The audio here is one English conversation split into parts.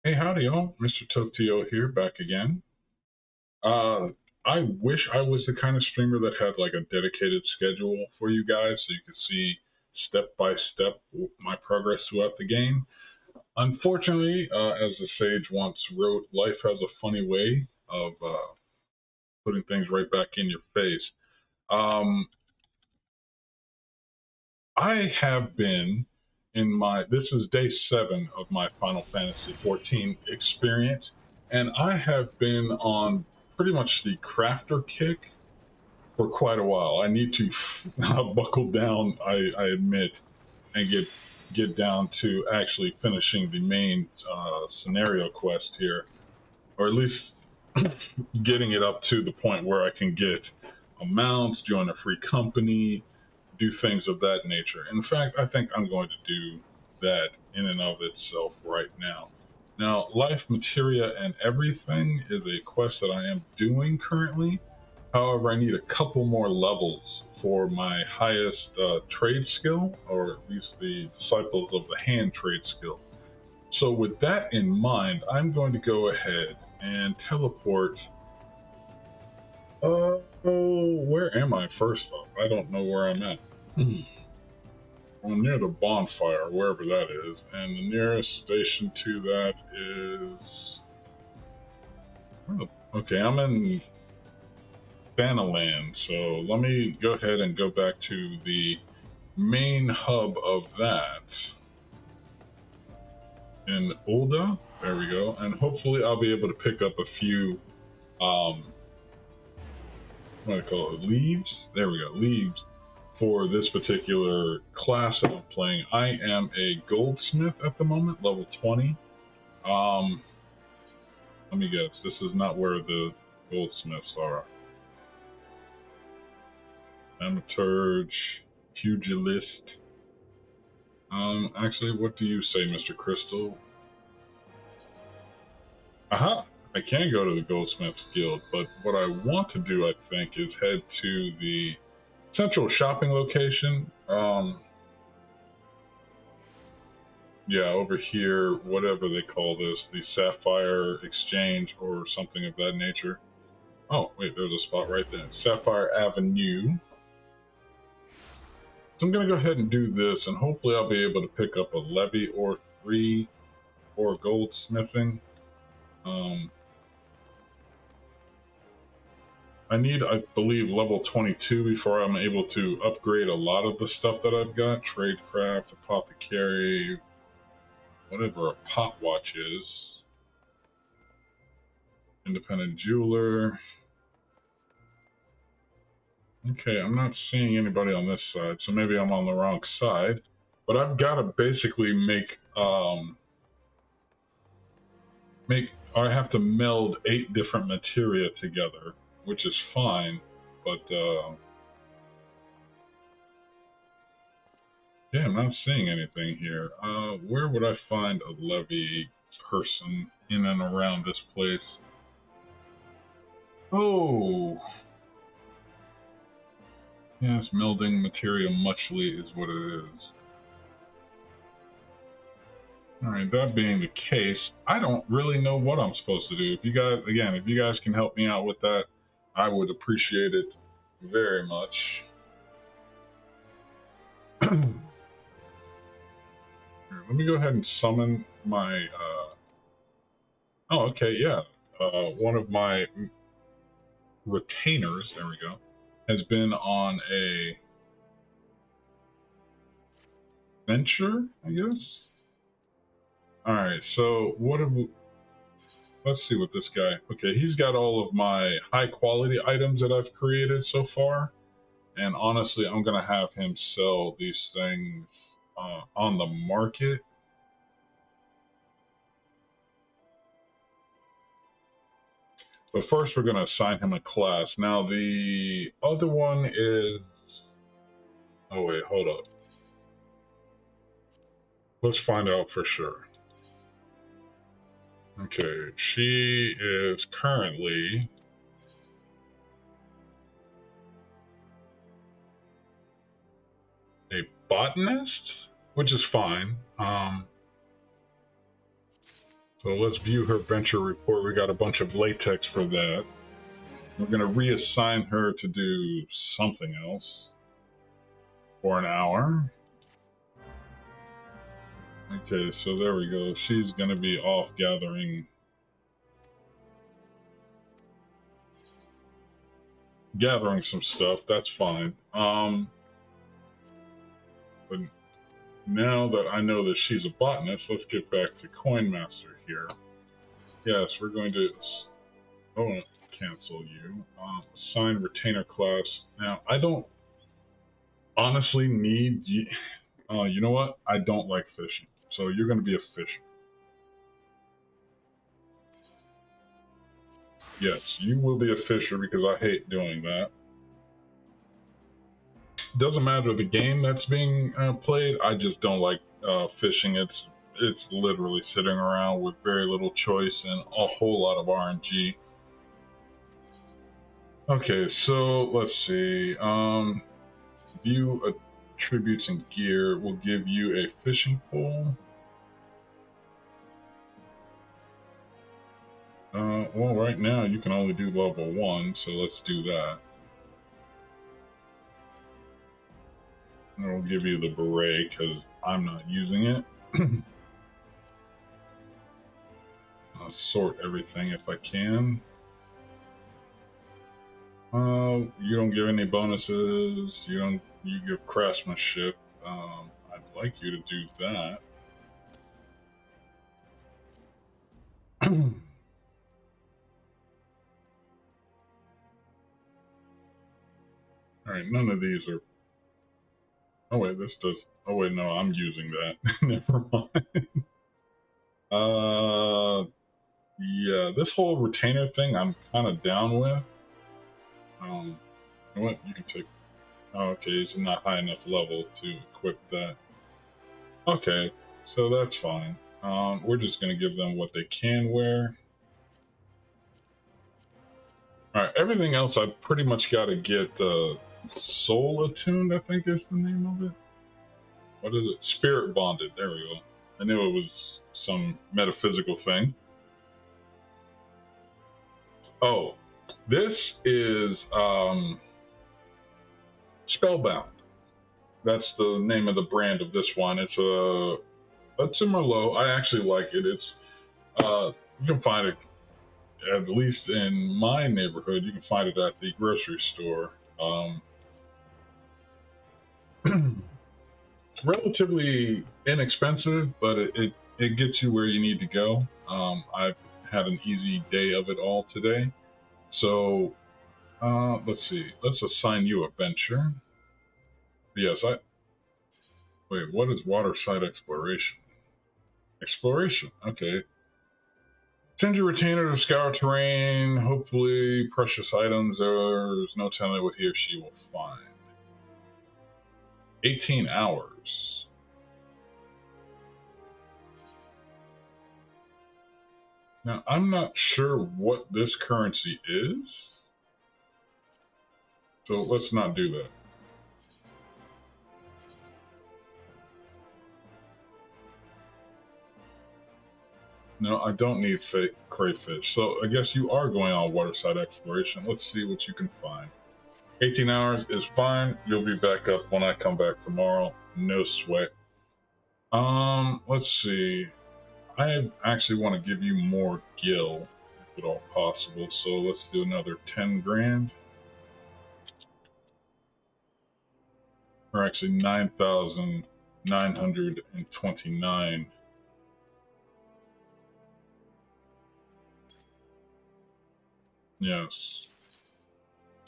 Hey, howdy, y'all. MrTaupeTO here, back again. Uh, I wish I was the kind of streamer that had like a dedicated schedule for you guys so you could see step by step my progress throughout the game. Unfortunately, as the sage once wrote, life has a funny way of putting things right back in your face. Um, I have been this is day 7 of my Final Fantasy XIV experience, and I have been on pretty much the crafter kick for quite a while. I need to buckle down, I admit, and get down to actually finishing the main scenario quest here, or at least getting it up to the point where I can get a mount, join a free company, do things of that nature. In fact, I think I'm going to do that in and of itself right now. Now, Life Materia and Everything is a quest that I am doing currently. However, I need a couple more levels for my highest trade skill, or at least the Disciples of the Hand trade skill. So, with that in mind, I'm going to go ahead and teleport. Where am I first off? I don't know where I'm at. Well, near the bonfire, wherever that is, and the nearest station to that is. Okay, I'm in Thanaland, so let me go ahead and go back to the main hub of that in Ulda. There we go, and hopefully I'll be able to pick up a few, what do I call it, leaves? There we go, leaves for this particular class that I'm playing. I am a goldsmith at the moment, level 20. Um, Let me guess. This is not where the goldsmiths are. Amateur, pugilist. Actually, what do you say, Mr. Crystal? Aha! I can go to the Goldsmiths Guild, but what I want to do, I think, is head to the central shopping location. Yeah, over here, whatever they call this, the Sapphire Exchange or something of that nature. Oh, wait, there's a spot right there. Sapphire Avenue. So I'm going to go ahead and do this, and hopefully I'll be able to pick up a levy or 3 for goldsmithing. I need, I believe, level 22 before I'm able to upgrade a lot of the stuff that I've got. Tradecraft, apothecary, whatever a pot watch is. Independent jeweler. Okay, I'm not seeing anybody on this side, so maybe I'm on the wrong side. But I've got to basically I have to meld 8 different materia together, which is fine, but yeah, I'm not seeing anything here. Where would I find a levy person in and around this place? Oh, yes, melding materia muchly is what it is. Alright, that being the case, I don't really know what I'm supposed to do. If you guys, again, if you guys can help me out with that, I would appreciate it very much. Here, let me go ahead and summon my, oh, okay, yeah. One of my retainers, there we go, has been on a venture, I guess? Alright, so what have we, let's see what this guy, okay, he's got all of my high quality items that I've created so far, and honestly, I'm gonna have him sell these things on the market. But first, we're gonna assign him a class. Now, the other one is, oh wait, hold up. Let's find out for sure. Okay, she is currently a botanist, which is fine. So let's view her venture report. We got a bunch of latex for that. We're going to reassign her to do something else for an hour. Okay, so there we go. She's going to be off gathering some stuff. That's fine. But now that I know that she's a botanist, let's get back to Coin Master here. Yes, we're going to cancel you. Assign retainer class. Now, I don't honestly need you. You know what? I don't like fishing, so you're going to be a fisher. Yes, you will be a fisher because I hate doing that. Doesn't matter the game that's being played. I just don't like fishing. It's literally sitting around with very little choice and a whole lot of RNG. Okay, so let's see. View attributes and gear will give you a fishing pole. Well, right now you can only do level 1, so let's do that. And it'll give you the beret because I'm not using it. I'll sort everything if I can. You don't give any bonuses. You give craftsmanship. I'd like you to do that. Alright, none of these are... Oh wait, this does... Oh wait, no, I'm using that. Never mind. Yeah, this whole retainer thing I'm kind of down with. You know what? You can take... Oh, okay, it's not high enough level to equip that. Okay, so that's fine. We're just going to give them what they can wear. Alright, everything else I've pretty much got to get soul attuned, I think is the name of it. What is it? Spirit bonded, there we go. I knew it was some metaphysical thing. Oh, this is Spellbound. That's the name of the brand of this one. It's a Merlot. I actually like it. It's you can find it, at least in my neighborhood, you can find it at the grocery store. Relatively inexpensive, but it gets you where you need to go. I've had an easy day of it all today. So, let's see. Let's assign you a venture. Yes, wait, what is waterside exploration? Exploration, okay. Send your retainer to scour terrain. Hopefully, precious items. There's no telling what he or she will find. 18 hours. Now, I'm not sure what this currency is, so let's not do that. No, I don't need fake crayfish, so I guess you are going on waterside exploration. Let's see what you can find. 18 hours is fine. You'll be back up when I come back tomorrow. No sweat. Let's see. I actually want to give you more gil, if at all possible, so let's do another 10 grand. Or actually 9,929. Yes.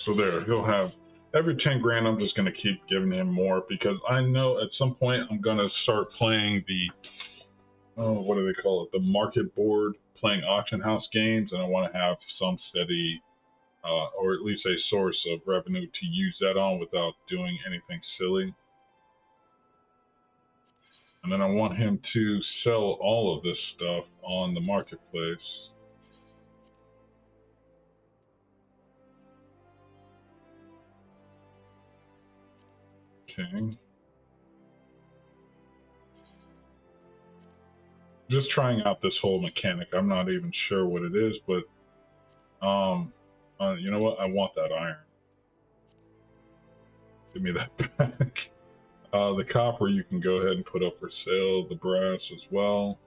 So there, he'll have every 10 grand. I'm just going to keep giving him more because I know at some point I'm going to start playing the, what do they call it? The market board, playing auction house games, and I want to have some steady, or at least a source of revenue to use that on without doing anything silly. And then I want him to sell all of this stuff on the marketplace. Okay. just trying out this whole mechanic. I'm not even sure what it is, but you know what? I want that iron. Give me that back. The copper you can go ahead and put up for sale. The brass as well.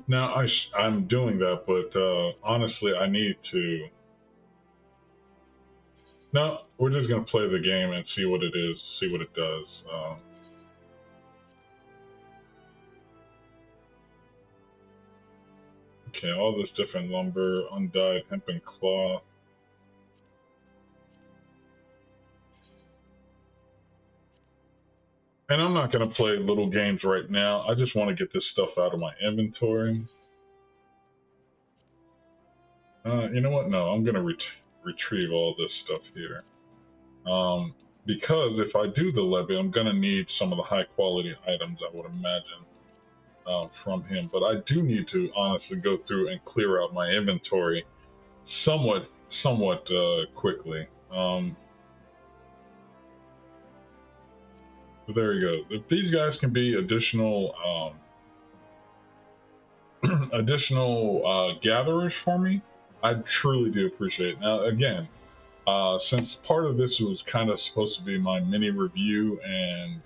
Now I'm doing that, but honestly, I need to. No, we're just gonna play the game and see what it is, see what it does. Okay, all this different lumber, undyed hemp and cloth. And I'm not gonna play little games right now. I just want to get this stuff out of my inventory. You know what? No, I'm gonna retrieve all this stuff here. Because if I do the levy, I'm gonna need some of the high quality items, I would imagine, from him. But I do need to honestly go through and clear out my inventory somewhat quickly. So there you go. If these guys can be additional gatherers for me, I truly do appreciate it. Now, again, since part of this was kind of supposed to be my mini review and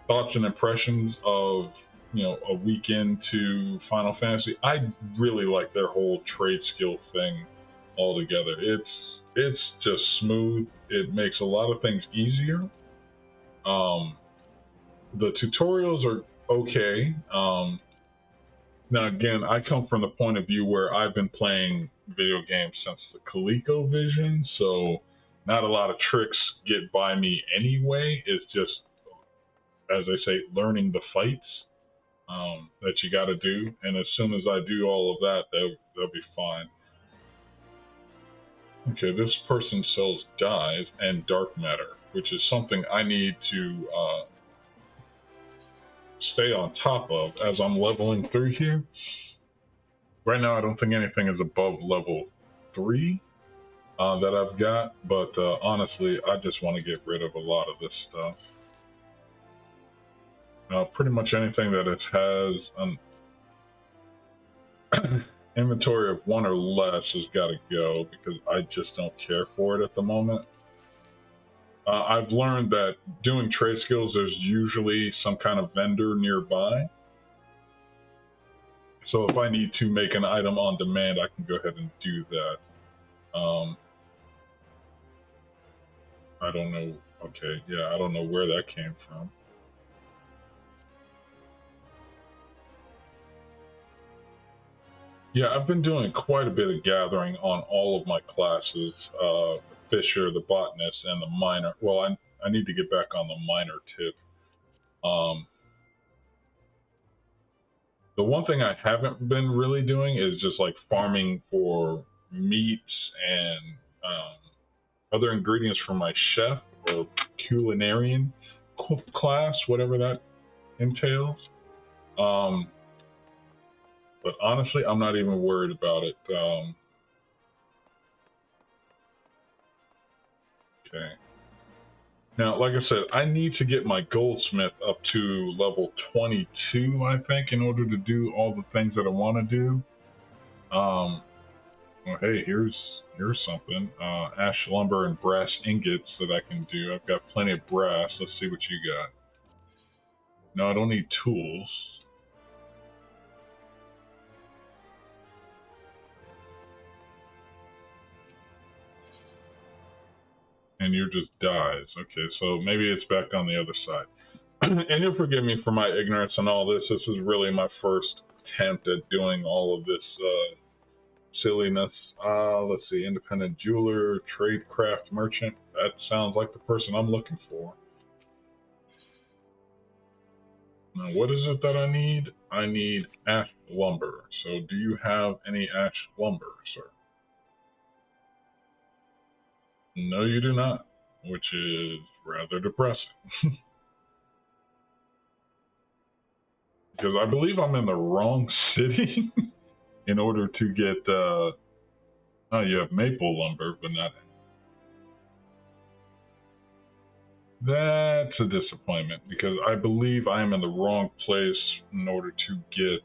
thoughts and impressions of, you know, a week into Final Fantasy, I really like their whole trade skill thing altogether. It's just smooth. It makes a lot of things easier. The tutorials are okay. Now again, I come from the point of view where I've been playing video games since the ColecoVision, so not a lot of tricks get by me anyway. It's just, as I say, learning the fights that you got to do, and as soon as I do all of that, they'll be fine. Okay, this person sells dyes and dark matter, which is something I need to stay on top of as I'm leveling through here. Right now, I don't think anything is above level 3 that I've got, but honestly, I just want to get rid of a lot of this stuff. Pretty much anything that it has an inventory of 1 or less has got to go, because I just don't care for it at the moment. I've learned that doing trade skills, there's usually some kind of vendor nearby. So if I need to make an item on demand, I can go ahead and do that. I don't know. Okay, yeah, I don't know where that came from. Yeah, I've been doing quite a bit of gathering on all of my classes. Fisher, the botanist, and the miner. Well, I need to get back on the miner tip. The one thing I haven't been really doing is just like farming for meats and other ingredients for my chef or culinarian class, whatever that entails. But honestly, I'm not even worried about it. Okay. Now, like I said, I need to get my goldsmith up to level 22, I think, in order to do all the things that I want to do. Well, hey, here's something. Ash lumber and brass ingots that I can do. I've got plenty of brass. Let's see what you got. No, I don't need tools. And you're just dyes. Okay, so maybe it's back on the other side. And you'll forgive me for my ignorance and all this. This is really my first attempt at doing all of this silliness. Let's see, independent jeweler, tradecraft merchant. That sounds like the person I'm looking for. Now, what is it that I need? I need ash lumber. So do you have any ash lumber, sir? No, you do not, which is rather depressing. Because I believe I'm in the wrong city in order to get, oh, you have maple lumber, but not. That's a disappointment because I believe I am in the wrong place in order to get,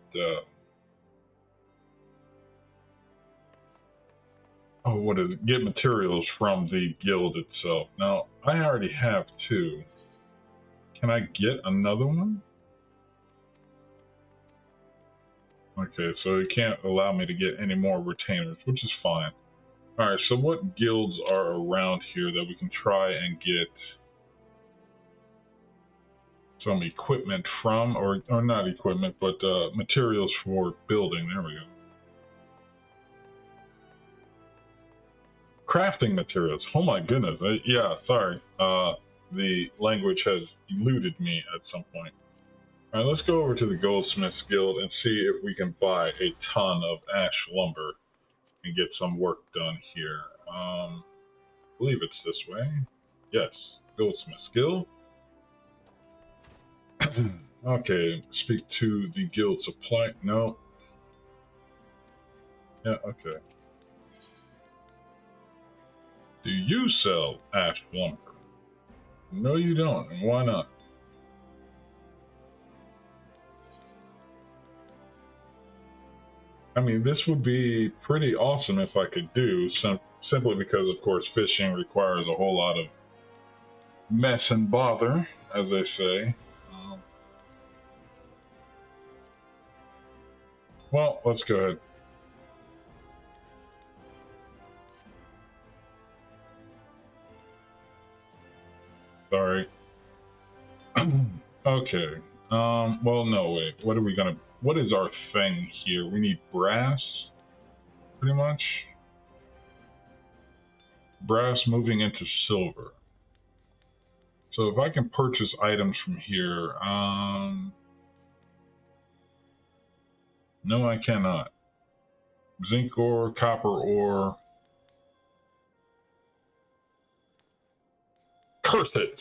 what is it? Get materials from the guild itself. Now, I already have two. Can I get another one? Okay, so it can't allow me to get any more retainers, which is fine. Alright, so what guilds are around here that we can try and get some equipment from, or not equipment, but materials for building? There we go. Crafting materials. Oh my goodness. Yeah, sorry. The language has eluded me at some point. Alright, let's go over to the Goldsmiths Guild and see if we can buy a ton of ash lumber and get some work done here. I believe it's this way. Yes, Goldsmiths Guild. Okay, speak to the guild supply. No. Yeah, okay. Do you sell ash lumber? No, you don't. And why not? I mean, this would be pretty awesome if I could do, simply because, of course, fishing requires a whole lot of mess and bother, as they say. Well, let's go ahead. Sorry. Okay. Well, no, wait. What is our thing here? We need brass, pretty much. Brass moving into silver. So if I can purchase items from here, no, I cannot. Zinc ore, copper ore. Curse it!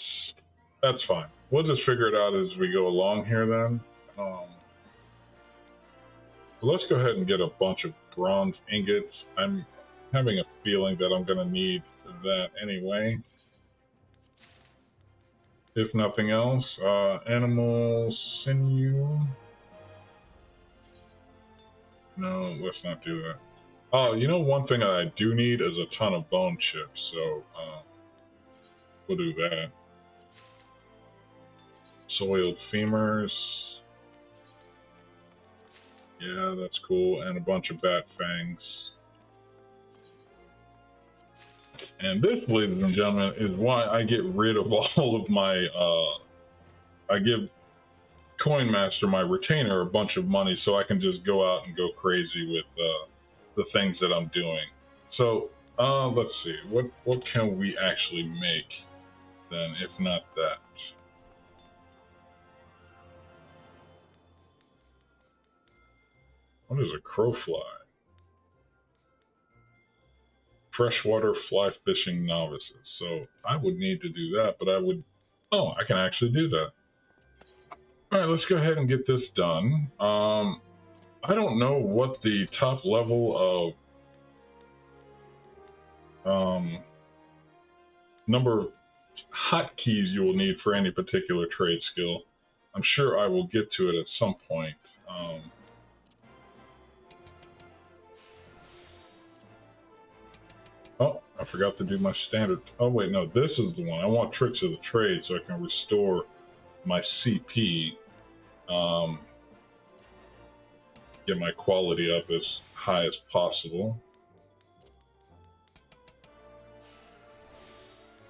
That's fine. We'll just figure it out as we go along here then. Let's go ahead and get a bunch of bronze ingots. I'm having a feeling that I'm going to need that anyway. If nothing else, animal sinew. No, let's not do that. Oh, you know, one thing that I do need is a ton of bone chips, so we'll do that. Soiled femurs. Yeah, that's cool. And a bunch of bat fangs. And this, ladies and gentlemen, is why I get rid of all of my, I give Coin Master, my retainer, a bunch of money so I can just go out and go crazy with the things that I'm doing. So, let's see. What can we actually make then, if not that? What is a crowfly? Freshwater fly fishing novices. So I would need to do that, but I would... Oh, I can actually do that. Alright, let's go ahead and get this done. I don't know what the top level of number of hotkeys you will need for any particular trade skill. I'm sure I will get to it at some point. Oh, I forgot to do my standard. Oh wait, no, this is the one. I want Tricks of the Trade so I can restore my CP. Get my quality up as high as possible.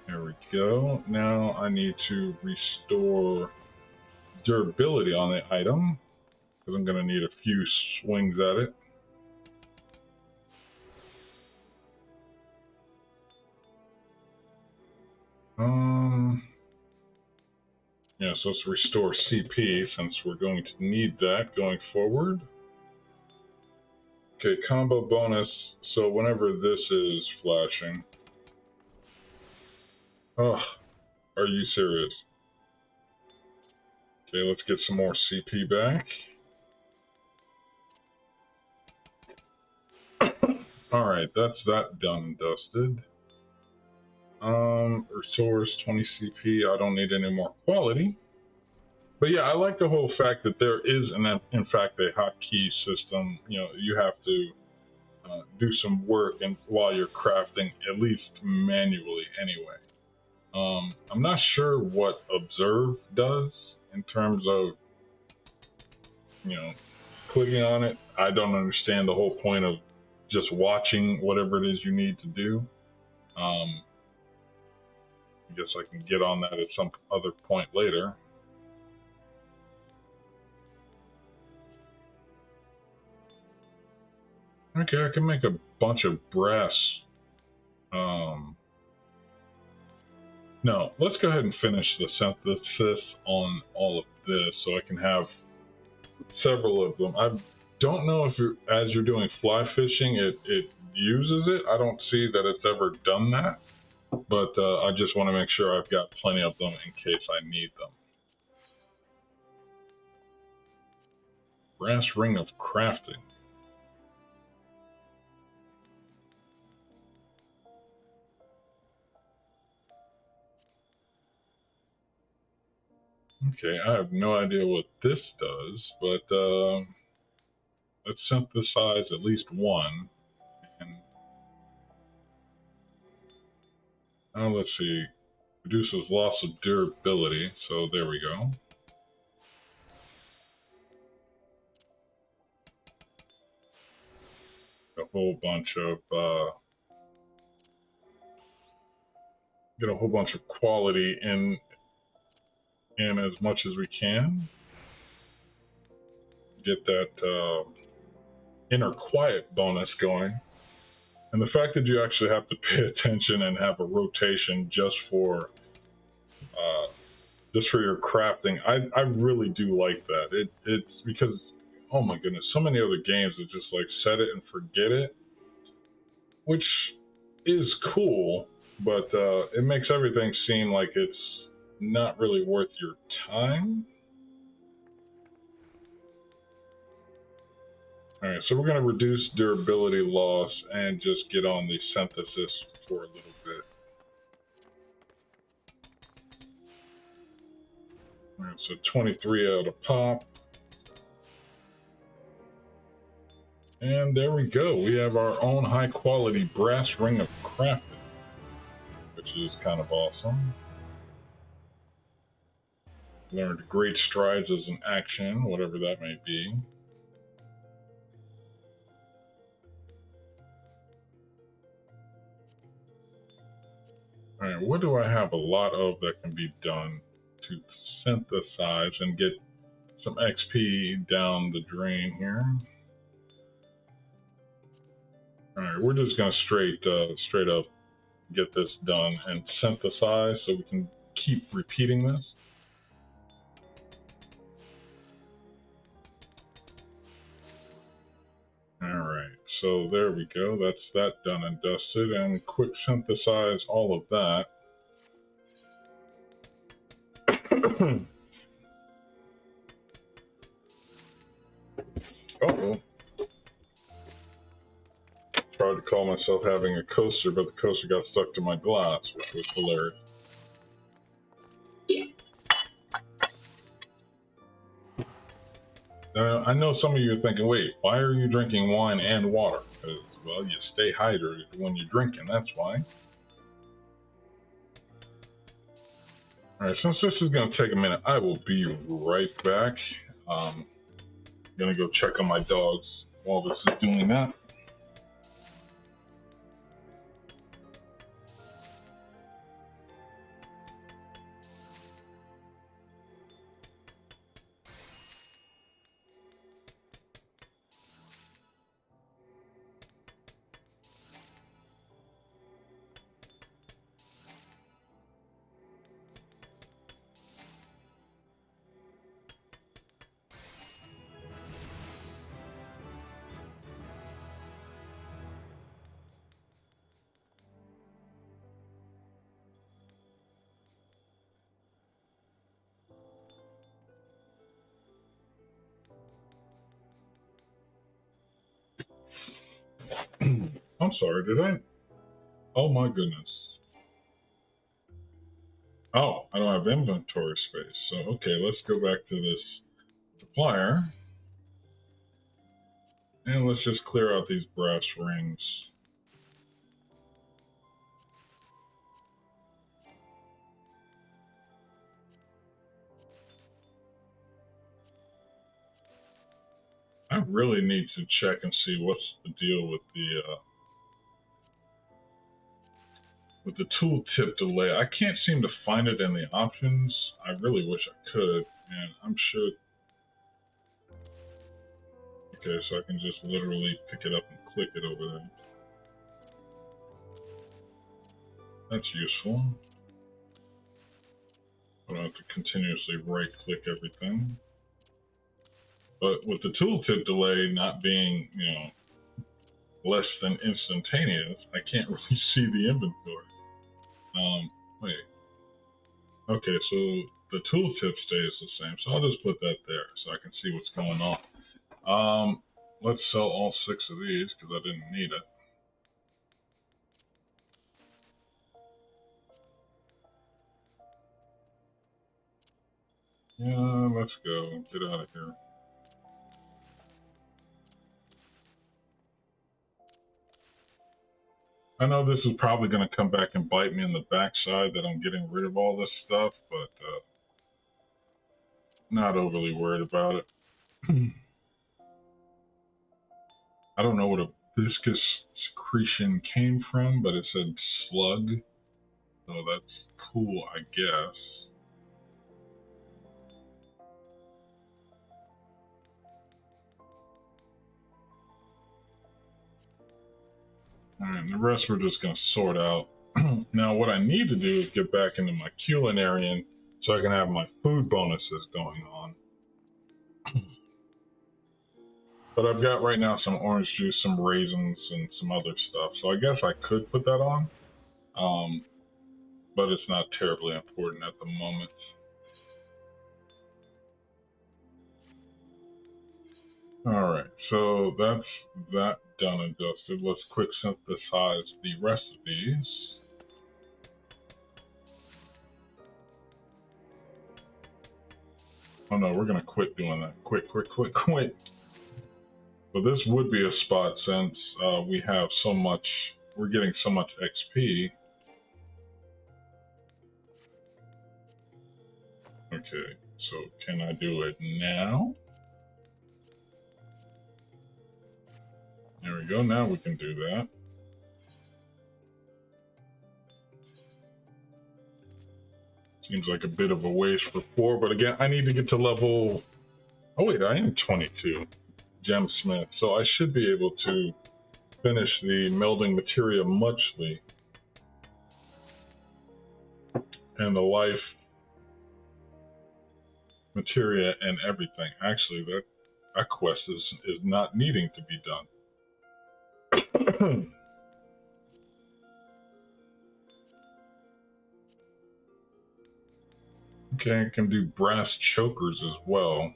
There we go. Now I need to restore durability on the item, because I'm going to need a few swings at it. Yeah, so let's restore CP, since we're going to need that going forward. Okay, combo bonus, so whenever this is flashing... Oh, are you serious? Okay, let's get some more CP back. Alright, that's that done and dusted. Resource 20 CP. I don't need any more quality. But yeah, I like the whole fact that there is, in fact, a hotkey system. You know, you have to do some work and while you're crafting, at least manually anyway. I'm not sure what observe does in terms of, you know, clicking on it. I don't understand the whole point of just watching whatever it is you need to do. I guess I can get on that at some other point later. Okay, I can make a bunch of brass. No, let's go ahead and finish the synthesis on all of this so I can have several of them. I don't know if as you're doing fly fishing, it uses it. I don't see that it's ever done that, but I just want to make sure I've got plenty of them in case I need them. Brass ring of crafting. Okay, I have no idea what this does, but let's synthesize at least one. And let's see, reduces loss of durability, so there we go. A whole bunch of get a whole bunch of quality in as much as we can. Get that inner quiet bonus going. And the fact that you actually have to pay attention and have a rotation just for your crafting, I really do like that. It's because, oh my goodness, so many other games that just like set it and forget it, which is cool, but it makes everything seem like it's not really worth your time. Alright, so we're going to reduce durability loss and just get on the synthesis for a little bit. Alright, so 23 out of pop. And there we go. We have our own high quality brass ring of crafting, which is kind of awesome. Learned great strides as an action, whatever that may be. Alright, what do I have a lot of that can be done to synthesize and get some XP down the drain here? Alright, we're just gonna straight up get this done and synthesize so we can keep repeating this. Alright, so there we go. That's that done and dusted, and quick synthesize all of that. Uh-oh. Tried to call myself having a coaster, but the coaster got stuck to my glass, which was hilarious. I know some of you are thinking, wait, why are you drinking wine and water? Because, well, you stay hydrated when you're drinking, that's why. Alright, since this is going to take a minute, I will be right back. I'm going to go check on my dogs while this is doing that. I'm sorry, did I? Oh my goodness. Oh, I don't have inventory space. So, okay, let's go back to this supplier. And let's just clear out these brass rings. I really need to check and see what's the deal with the tooltip delay. I can't seem to find it in the options. I really wish I could, and I'm sure. Okay, so I can just literally pick it up and click it over there. That's useful. I don't have to continuously right-click everything. But with the tooltip delay not being, you know, less than instantaneous, I can't really see the inventory. Wait. Okay, so the tooltip stays the same, so I'll just put that there so I can see what's going on. Let's sell all 6 of these because I didn't need it. Yeah, let's go. Get out of here. I know this is probably going to come back and bite me in the backside that I'm getting rid of all this stuff, but not overly worried about it. I don't know what a viscous secretion came from, but it said slug, so that's cool, I guess. Alright, the rest we're just going to sort out. Now, what I need to do is get back into my culinarian so I can have my food bonuses going on. But I've got right now some orange juice, some raisins, and some other stuff. So I guess I could put that on. But it's not terribly important at the moment. Alright, so that's that done and dusted. Let's quick synthesize the recipes. Oh no, we're gonna quit doing that. Quit. But this would be a spot since we have so much, we're getting so much XP. Okay, so can I do it now? There we go, now we can do that. Seems like a bit of a waste for 4, but again, I need to get to level... Oh wait, I am 22. Gemsmith, so I should be able to finish the melding materia muchly. And the life materia and everything. Actually, that quest is not needing to be done. Okay, I can do brass chokers as well.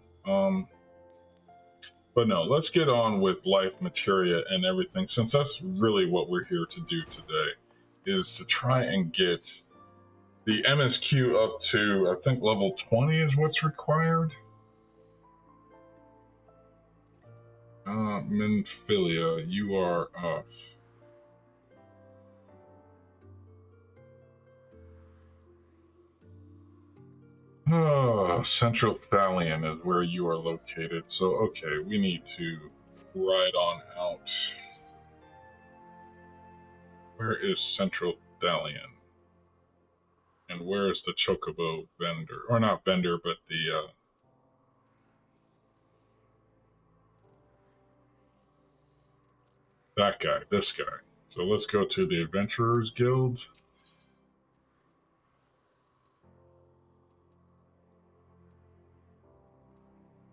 But no, let's get on with life materia and everything, since that's really what we're here to do today, is to try and get the MSQ up to, I think level 20 is what's required. Minfilia, you are up. Central Thalion is where you are located. So, okay, we need to ride on out. Where is Central Thalion? And where is the Chocobo vendor? Or not vendor, but the... that guy, this guy. So let's go to the Adventurers Guild.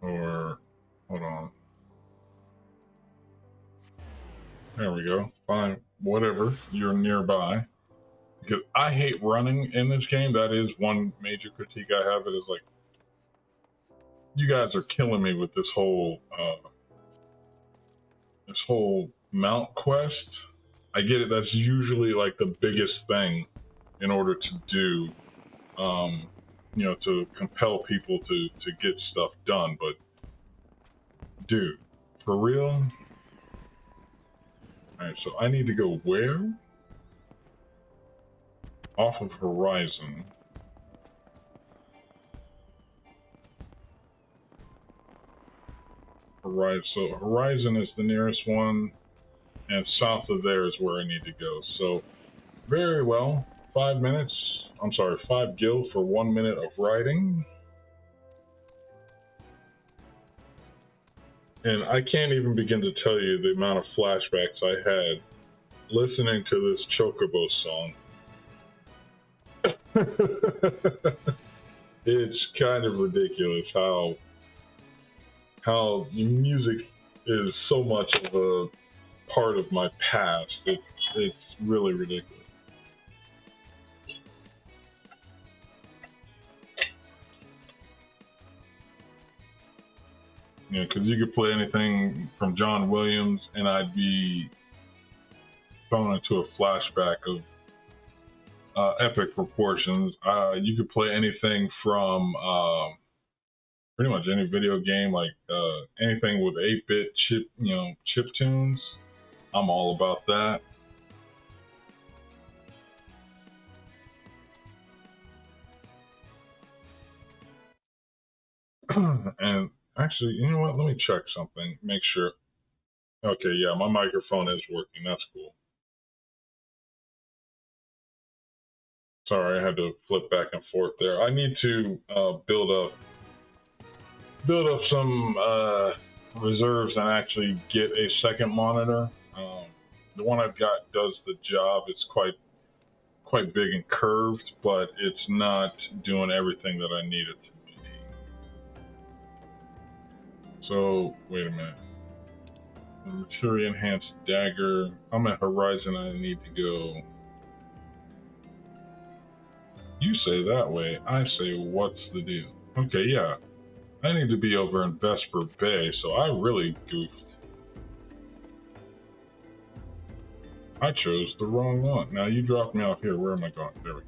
Or, hold on. There we go. Fine, whatever, you're nearby. Because I hate running in this game. That is one major critique I have. It is like, you guys are killing me with this whole mount quest. I get it, that's usually like the biggest thing in order to do you know, to compel people to get stuff done. But dude, for real? Alright, so I need to go where? Off of Horizon. So Horizon is the nearest one, and south of there is where I need to go. So, very well. 5 minutes. I'm sorry, 5 gil for 1 minute of riding. And I can't even begin to tell you the amount of flashbacks I had listening to this Chocobo song. It's kind of ridiculous how music is so much of a part of my past. It's really ridiculous. You know, because you could play anything from John Williams, and I'd be thrown into a flashback of epic proportions. You could play anything from pretty much any video game, like anything with 8-bit chip tunes. I'm all about that. And actually, you know what? Let me check something. Make sure. Okay, yeah, my microphone is working. That's cool. Sorry, I had to flip back and forth there. I need to build up some reserves and actually get a second monitor. The one I've got does the job. It's quite big and curved, but it's not doing everything that I need it to be. So wait a minute. The Material Enhanced Dagger. I'm at Horizon. I need to go. You say that way. I say, what's the deal? Okay, yeah. I need to be over in Vesper Bay, so I really goofed. I chose the wrong one. Now you dropped me off here. Where am I going? There we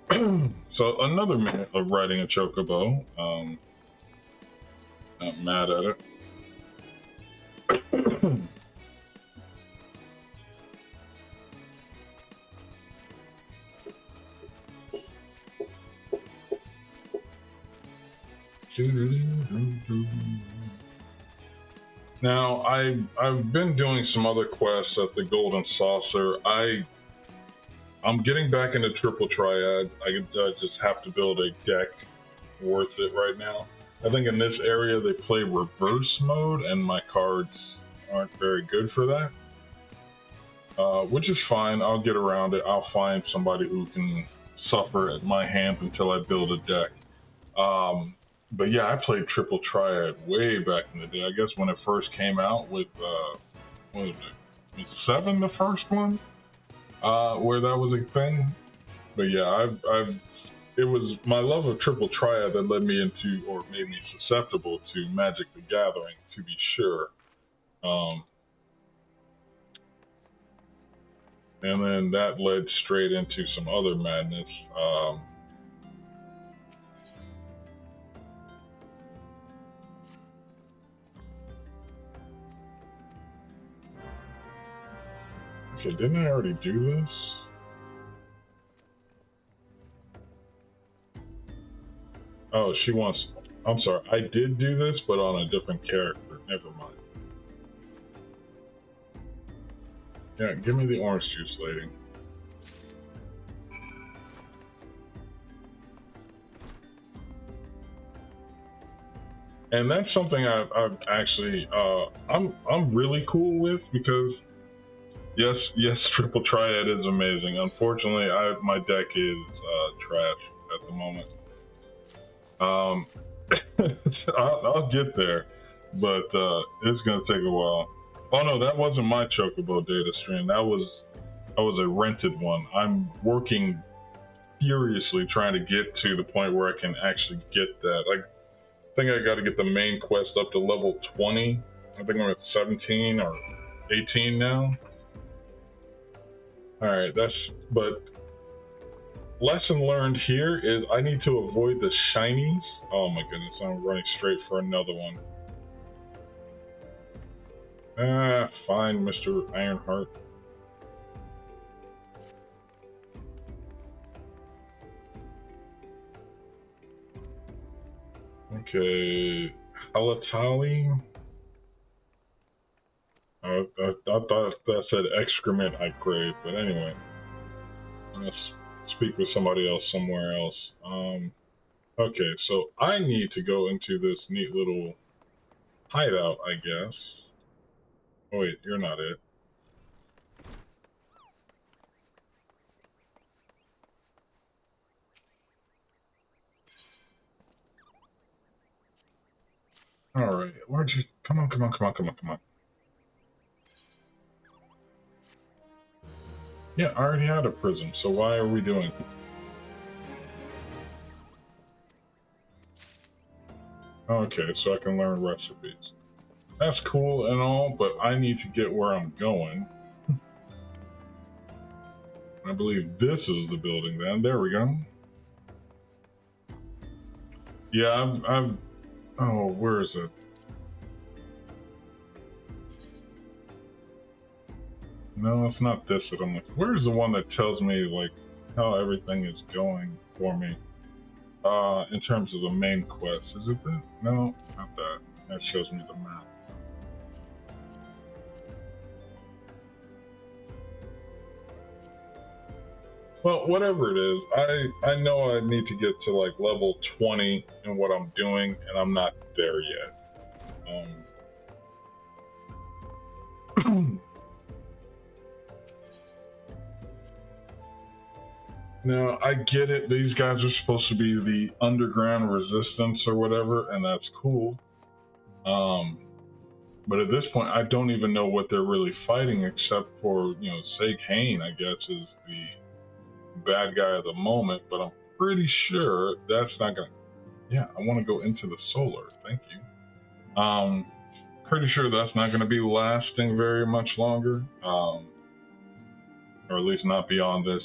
go. So another minute of riding a chocobo. Not mad at it. Now I've been doing some other quests at the Golden Saucer. I'm getting back into Triple Triad. I just have to build a deck worth it right now. I think in this area they play reverse mode, and my cards aren't very good for that. Which is fine. I'll get around it. I'll find somebody who can suffer at my hands until I build a deck. But yeah, I played Triple Triad way back in the day. I guess when it first came out with, what was it? Was 7 the first one? Where that was a thing? But yeah, it was my love of Triple Triad that led me into, or made me susceptible to Magic the Gathering, to be sure. And then that led straight into some other madness. Okay, didn't I already do this? Oh, she wants... I'm sorry, I did do this, but on a different character. Never mind. Yeah, give me the orange juice, lady. And that's something I've actually... I'm really cool with, because... Yes, Triple Triad is amazing. Unfortunately, my deck is trash at the moment. I'll get there, but it's gonna take a while. Oh no, that wasn't my Chocobo data stream. That was a rented one. I'm working furiously trying to get to the point where I can actually get that. I think I got to get the main quest up to level 20. I think I'm at 17 or 18 now. Alright, but lesson learned here is I need to avoid the shinies. Oh my goodness, I'm running straight for another one. Ah, fine, Mr. Ironheart. Okay, Halatali. I thought that said excrement I crave, but anyway. Let's speak with somebody else somewhere else. Okay, so I need to go into this neat little hideout, I guess. Oh wait, you're not it. Alright, where'd you... Come on. Yeah, I already had a prism, so why are we doing it? Okay, so I can learn recipes. That's cool and all, but I need to get where I'm going. I believe this is the building then. There we go. Yeah, I'm... Oh, where is it? No, it's not this that I'm like... Where's the one that tells me, like, how everything is going for me? In terms of the main quest. Is it that? No, not that. That shows me the map. Well, whatever it is, I know I need to get to like level 20 in what I'm doing, and I'm not there yet. Now, I get it, these guys are supposed to be the underground resistance or whatever, and that's cool. But at this point, I don't even know what they're really fighting, except for, you know, Sake Hain, I guess, is the bad guy at the moment, but I'm pretty sure that's not gonna... Yeah, I want to go into the solar, thank you. Pretty sure that's not gonna be lasting very much longer, or at least not beyond this,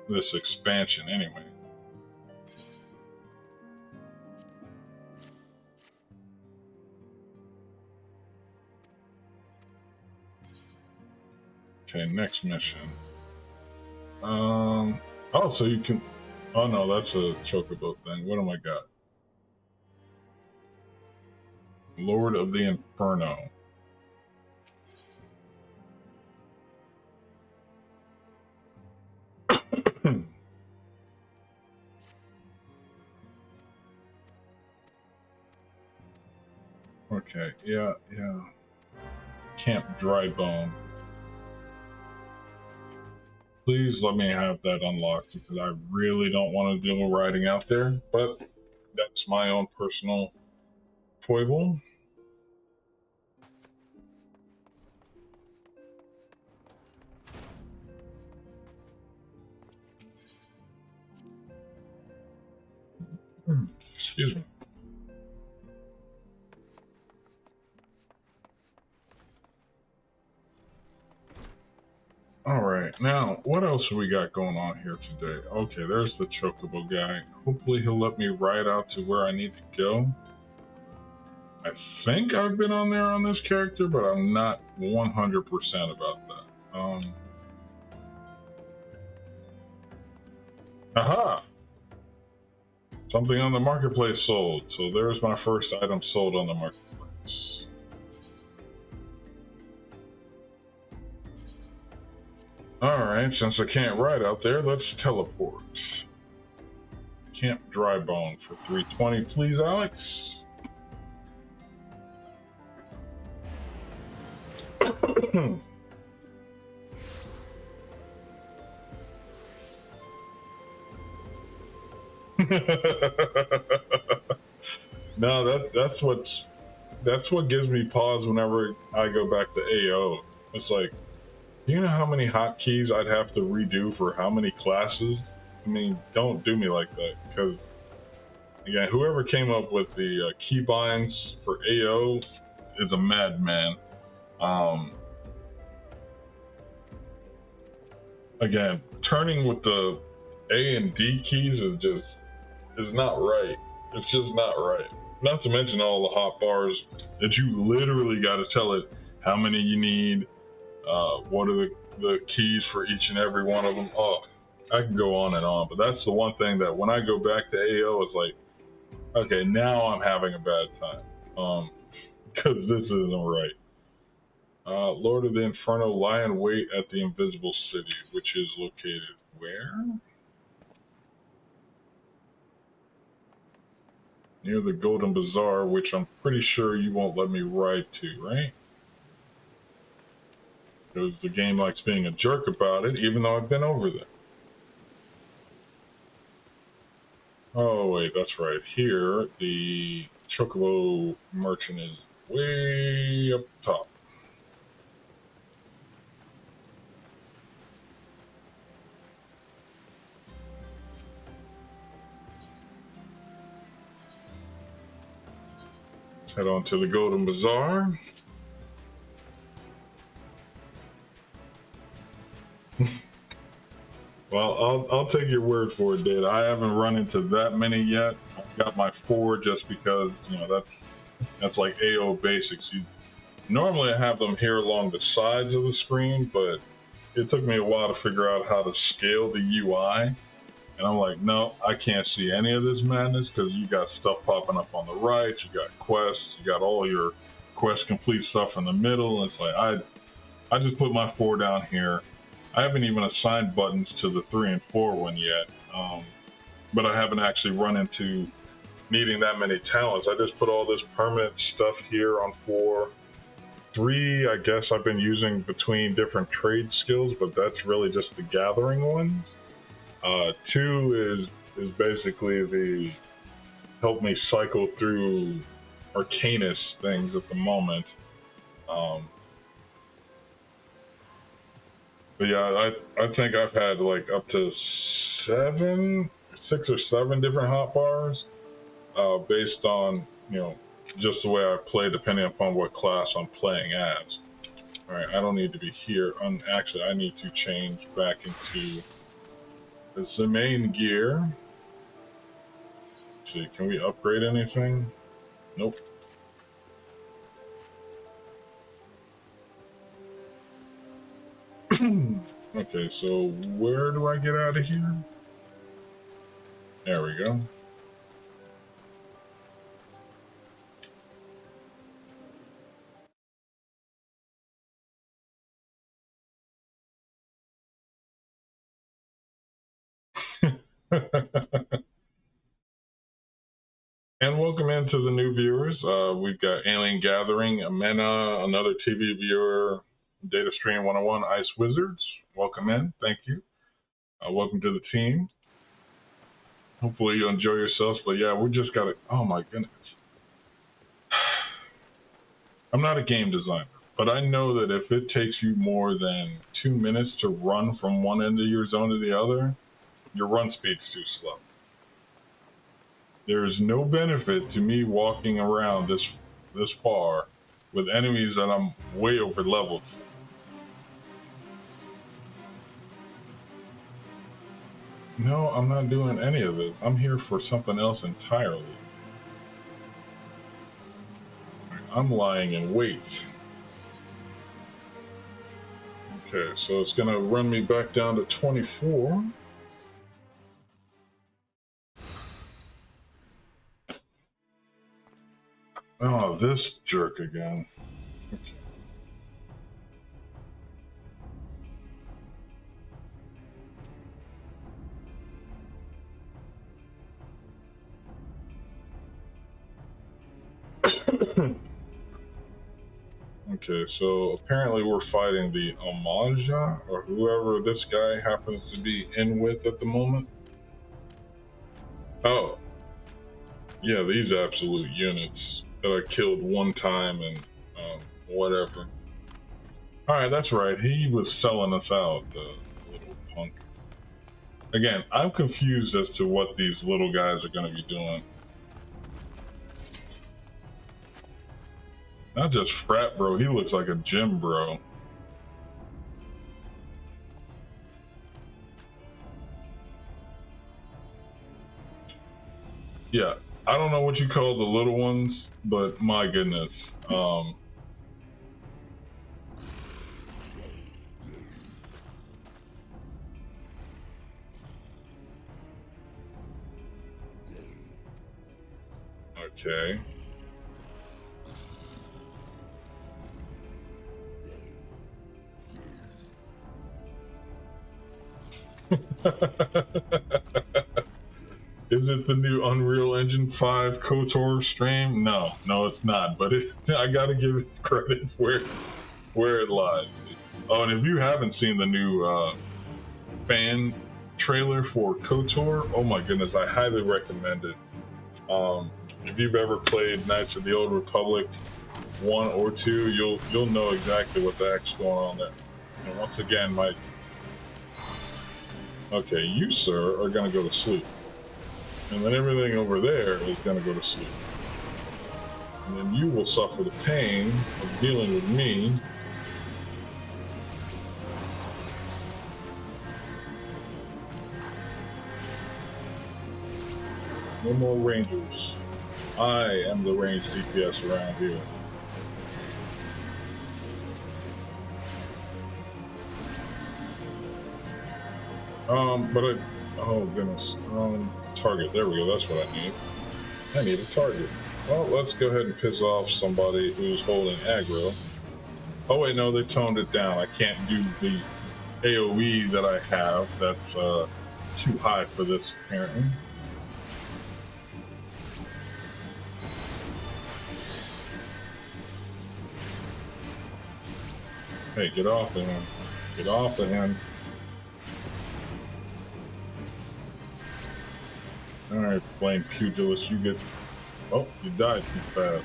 this expansion anyway. Okay, next mission. Oh, so you can... Oh no, that's a chocobo thing. What am I got? Lord of the Inferno. Okay, yeah. Camp Drybone. Please let me have that unlocked, because I really don't want to deal with riding out there, but that's my own personal foible. Excuse me. Alright, now, what else have we got going on here today? Okay, there's the chocobo guy. Hopefully he'll let me ride out to where I need to go. I think I've been on there on this character, but I'm not 100% about that. Aha! Something on the marketplace sold. So there's my first item sold on the marketplace. Alright, since I can't ride out there, let's teleport. Camp Drybone for 320, please, Alex. No, that's what gives me pause whenever I go back to AO. It's like, do you know how many hotkeys I'd have to redo for how many classes? I mean, don't do me like that, because again, whoever came up with the keybinds for AO is a madman. again, turning with the A and D keys is not right. It's just not right. Not to mention all the hot bars that you literally got to tell it how many you need, what are the keys for each and every one of them. Oh, I can go on and on, but that's the one thing that when I go back to AO, it's like, okay, now I'm having a bad time, because this isn't right. Lord of the Inferno, lie in wait at the Invisible City, which is located where? Near the Golden Bazaar, which I'm pretty sure you won't let me ride to, right? Because the game likes being a jerk about it, even though I've been over there. Oh wait, that's right. Here, the Chocobo Merchant is way up top. Let's head on to the Golden Bazaar. Well, I'll take your word for it, Dad. I haven't run into that many yet. I've got my 4 just because, you know, that's like AO basics. Normally I have them here along the sides of the screen, but it took me a while to figure out how to scale the UI. And I'm like, no, I can't see any of this madness because you got stuff popping up on the right, you got quests, you got all your quest complete stuff in the middle. It's like, I just put my 4 down here. I haven't even assigned buttons to the 3 and 4 one yet, but I haven't actually run into needing that many talents. I just put all this permanent stuff here on 4. 3, I guess I've been using between different trade skills, but that's really just the gathering ones. 2 is basically the help me cycle through Arcanus things at the moment. But yeah, I think I've had like up to 6 or 7 different hotbars, based on, you know, just the way I play depending upon what class I'm playing as. All right, I don't need to be here. Actually, I need to change back into the main gear. Let's see, can we upgrade anything? Nope. Okay, so where do I get out of here? There we go. And welcome into the new viewers. We've got Alien Gathering, Amena, another TV viewer, Data Stream 101, Ice Wizards. Welcome in. Thank you. Welcome to the team. Hopefully you enjoy yourselves. But yeah, we just got to, oh my goodness. I'm not a game designer, but I know that if it takes you more than 2 minutes to run from one end of your zone to the other, your run speed's too slow. There's no benefit to me walking around this far with enemies that I'm way over leveled for. No, I'm not doing any of it. I'm here for something else entirely. I'm lying in wait. Okay, so it's gonna run me back down to 24. Oh, this jerk again. Okay, so apparently we're fighting the Amaja, or whoever this guy happens to be in with at the moment. Oh. Yeah, these absolute units that I killed one time and whatever. Alright, that's right, he was selling us out, the little punk. Again, I'm confused as to what these little guys are going to be doing. Not just frat bro, he looks like a gym bro. Yeah, I don't know what you call the little ones, but my goodness. Okay. Is it the new Unreal Engine 5 KOTOR stream? No, it's not. But I gotta give it credit where it lies. Oh, and if you haven't seen the new fan trailer for KOTOR, oh my goodness, I highly recommend it. If you've ever played Knights of the Old Republic 1 or 2, you'll know exactly what the heck's going on there. And once again, okay, you sir are gonna go to sleep. And then everything over there is going to go to sleep. And then you will suffer the pain of dealing with me. No more rangers. I am the range DPS around here. Oh goodness. Target, there we go, that's what I need. I need a target. Well, let's go ahead and piss off somebody who's holding aggro. Oh wait, no, they toned it down. I can't do the AoE that I have. That's too high for this, apparently. Hey, get off of him. Get off of him. Alright, Flame Pugilist, you get... Oh, you died too fast.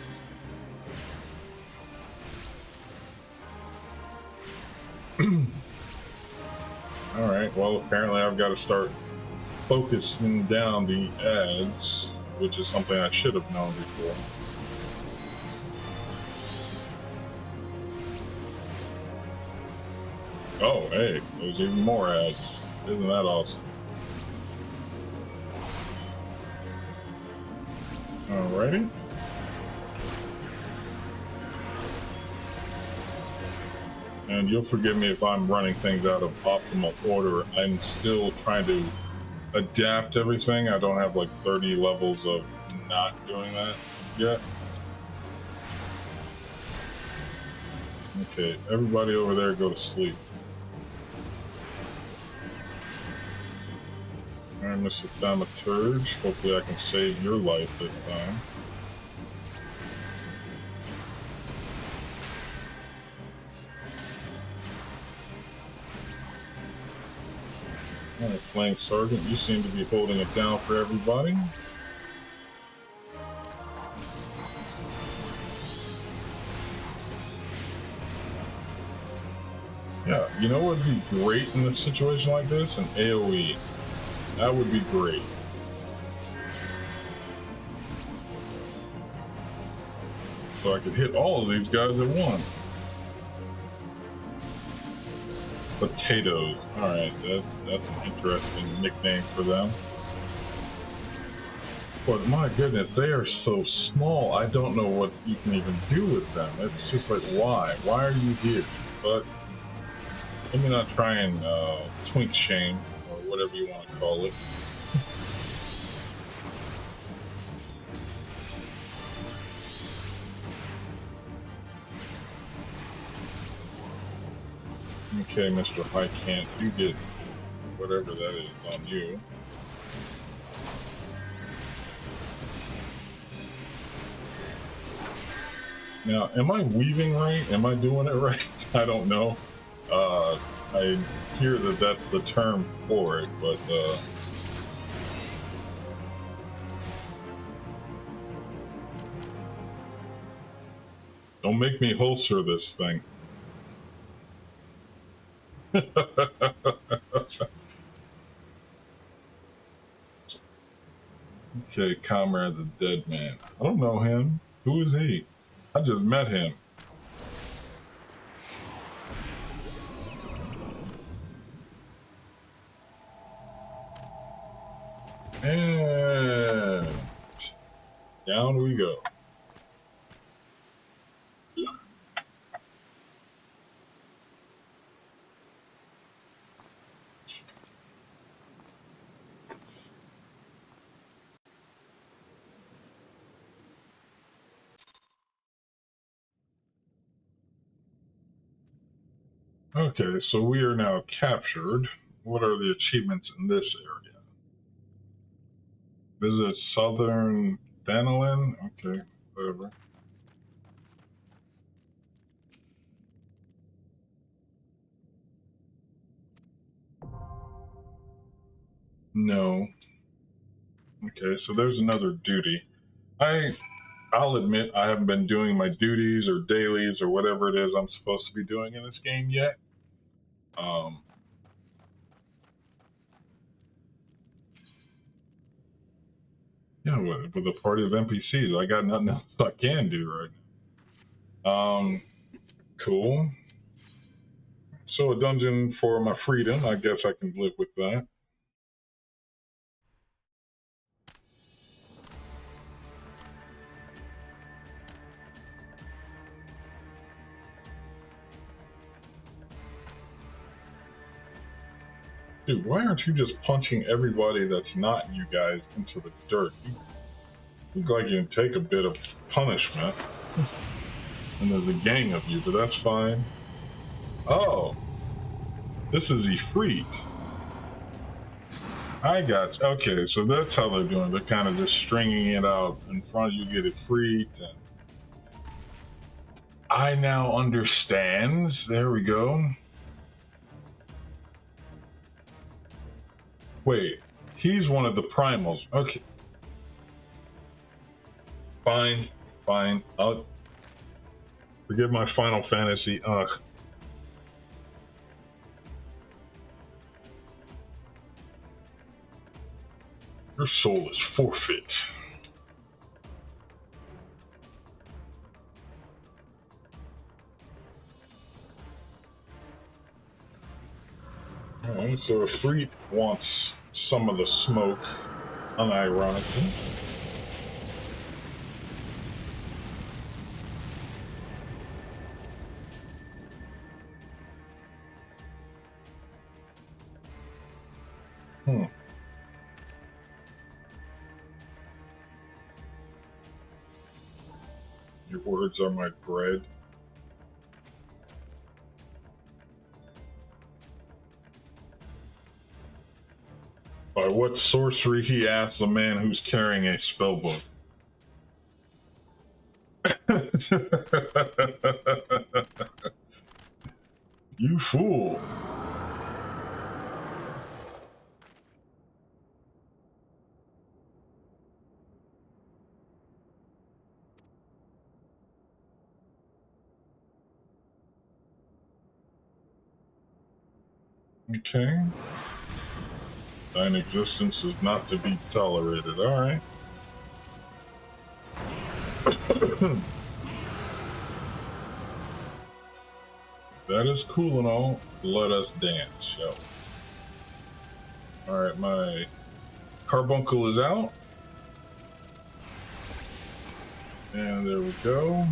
Alright, well, apparently I've got to start focusing down the ads, which is something I should have known before. Oh, hey, there's even more ads. Isn't that awesome? Alrighty. And you'll forgive me if I'm running things out of optimal order. I'm still trying to adapt everything. I don't have like 30 levels of not doing that yet. Okay, everybody over there go to sleep. Alright, Mr. Thaumaturge. Hopefully I can save your life this time. Alright, Flame Sergeant, you seem to be holding it down for everybody. Yeah, you know what would be great in a situation like this? An AoE. That would be great. So I could hit all of these guys at once. Potatoes. Alright, that's an interesting nickname for them. But my goodness, they are so small, I don't know what you can even do with them. It's just like, why? Why are you here? But let me not try and twink shame, or whatever you want to call it. Okay, Mr. High Can't, you get whatever that is on you. Now, am I weaving right? Am I doing it right? I don't know. I hear that that's the term for it, but don't make me holster this thing. Okay, Comrade the Dead Man. I don't know him. Who is he? I just met him. And Down we go. Okay, so we are now captured. What are the achievements in this area? Visit Southern Danilin? Okay, whatever. No. Okay, so there's another duty. I'll admit I haven't been doing my duties or dailies or whatever it is I'm supposed to be doing in this game yet. Yeah, with a party of NPCs, I got nothing else I can do right now. Cool. So a dungeon for my freedom, I guess I can live with that. Dude, why aren't you just punching everybody that's not you guys into the dirt? You look like you can take a bit of punishment. And there's a gang of you, but that's fine. Oh, this is Ifrit. I got you. Okay, so that's how they're doing. They're kind of just stringing it out in front of you, get Ifrit. And I now understand. There we go. Wait, he's one of the primals. Okay. Fine, fine. I'll forgive my Final Fantasy. Ugh. Your soul is forfeit. Alright, so Ifrit wants some of the smoke, unironically. Your words are my bread. By what sorcery, he asks a man who's carrying a spellbook. You fool. Okay. Thine existence is not to be tolerated. Alright. That is cool and all. Let us dance, shall we? Alright, my carbuncle is out. And there we go.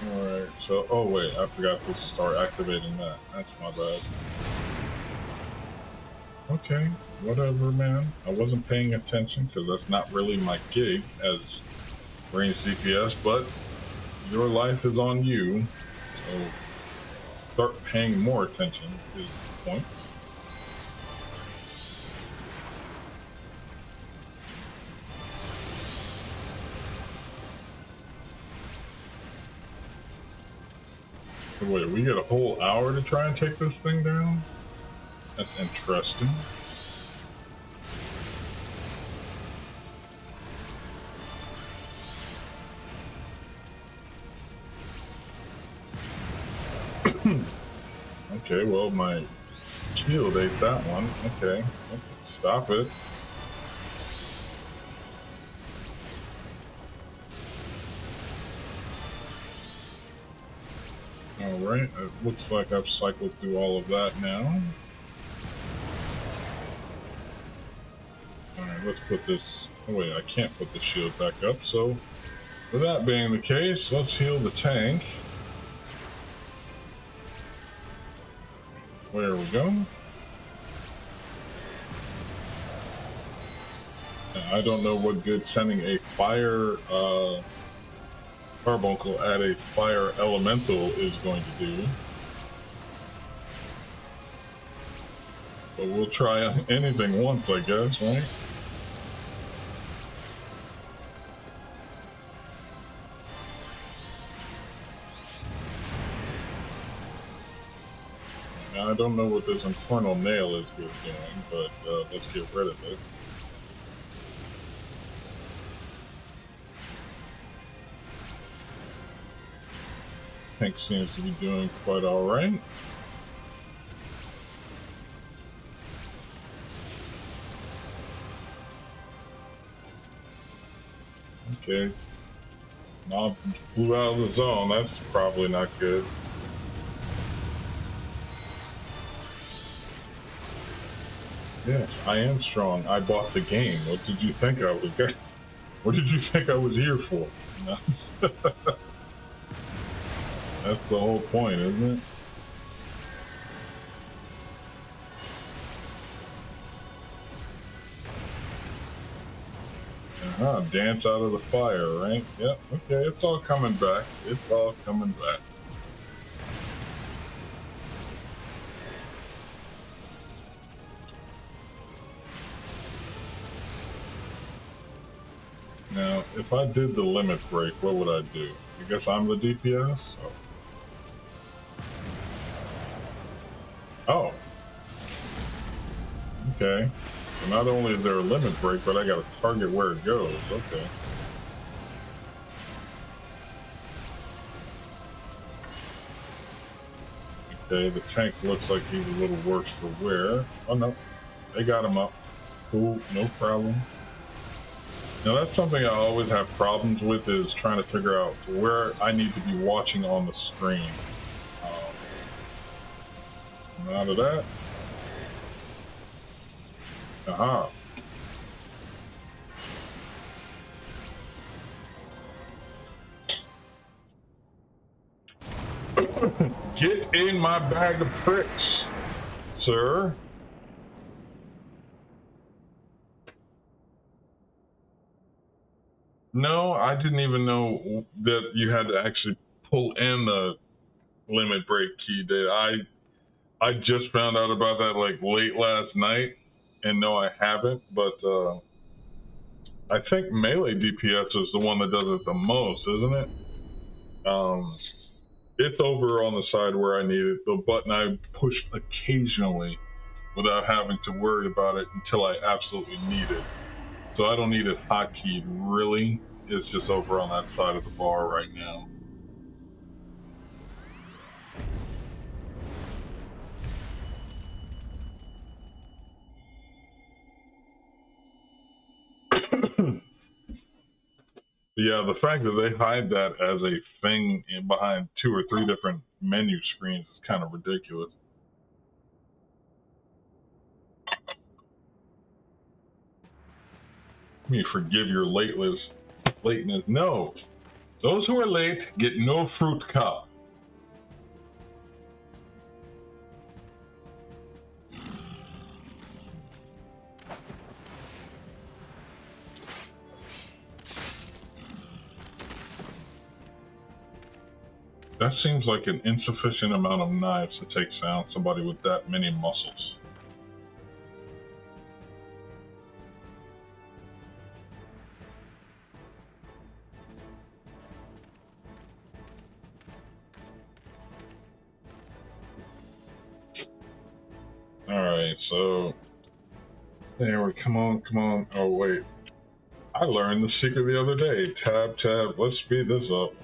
Alright, so, oh wait, I forgot to start activating that. That's my bad. Okay, whatever, man. I wasn't paying attention because that's not really my gig as range DPS, but your life is on you, so start paying more attention is the point. Wait, we get a whole hour to try and take this thing down? That's interesting. Okay, well, my shield ate that one. Okay, stop it. Alright, it looks like I've cycled through all of that now. Alright, let's put this... Oh wait, I can't put the shield back up, so... With that being the case, let's heal the tank. There we go. I don't know what good sending a fire carbuncle at a fire elemental is going to do. But we'll try anything once, I guess, right? Now, I don't know what this infernal nail is doing, but let's get rid of it. Tank seems to be doing quite alright. Okay. Now blew out of the zone, that's probably not good. Yes, I am strong. I bought the game. What did you think I was getting? What did you think I was here for? No. That's the whole point, isn't it? Dance out of the fire, right? Yep, okay, it's all coming back. It's all coming back. Now, if I did the limit break, what would I do? I guess I'm the DPS? Oh. Okay. So not only is there a limit break, but I gotta target where it goes. Okay. Okay, the tank looks like he's a little worse for wear. Oh no, they got him up. Cool, no problem. Now that's something I always have problems with, is trying to figure out where I need to be watching on the screen. Out of that. Aha. Get in my bag of tricks, sir. No, I didn't even know that you had to actually pull in the limit break key. I just found out about that like late last night, and no, I haven't. But I think melee DPS is the one that does it the most, isn't it? It's over on the side where I need it. The button I push occasionally without having to worry about it until I absolutely need it. So I don't need it hotkeyed, really. It's just over on that side of the bar right now. Yeah, the fact that they hide that as a thing behind 2 or 3 different menu screens is kind of ridiculous. You forgive your lateness. No. Those who are late get no fruit cup. That seems like an insufficient amount of knives to take down somebody with that many muscles. Alright, so... There, come on. Oh, wait. I learned the secret the other day. Tab. Let's speed this up.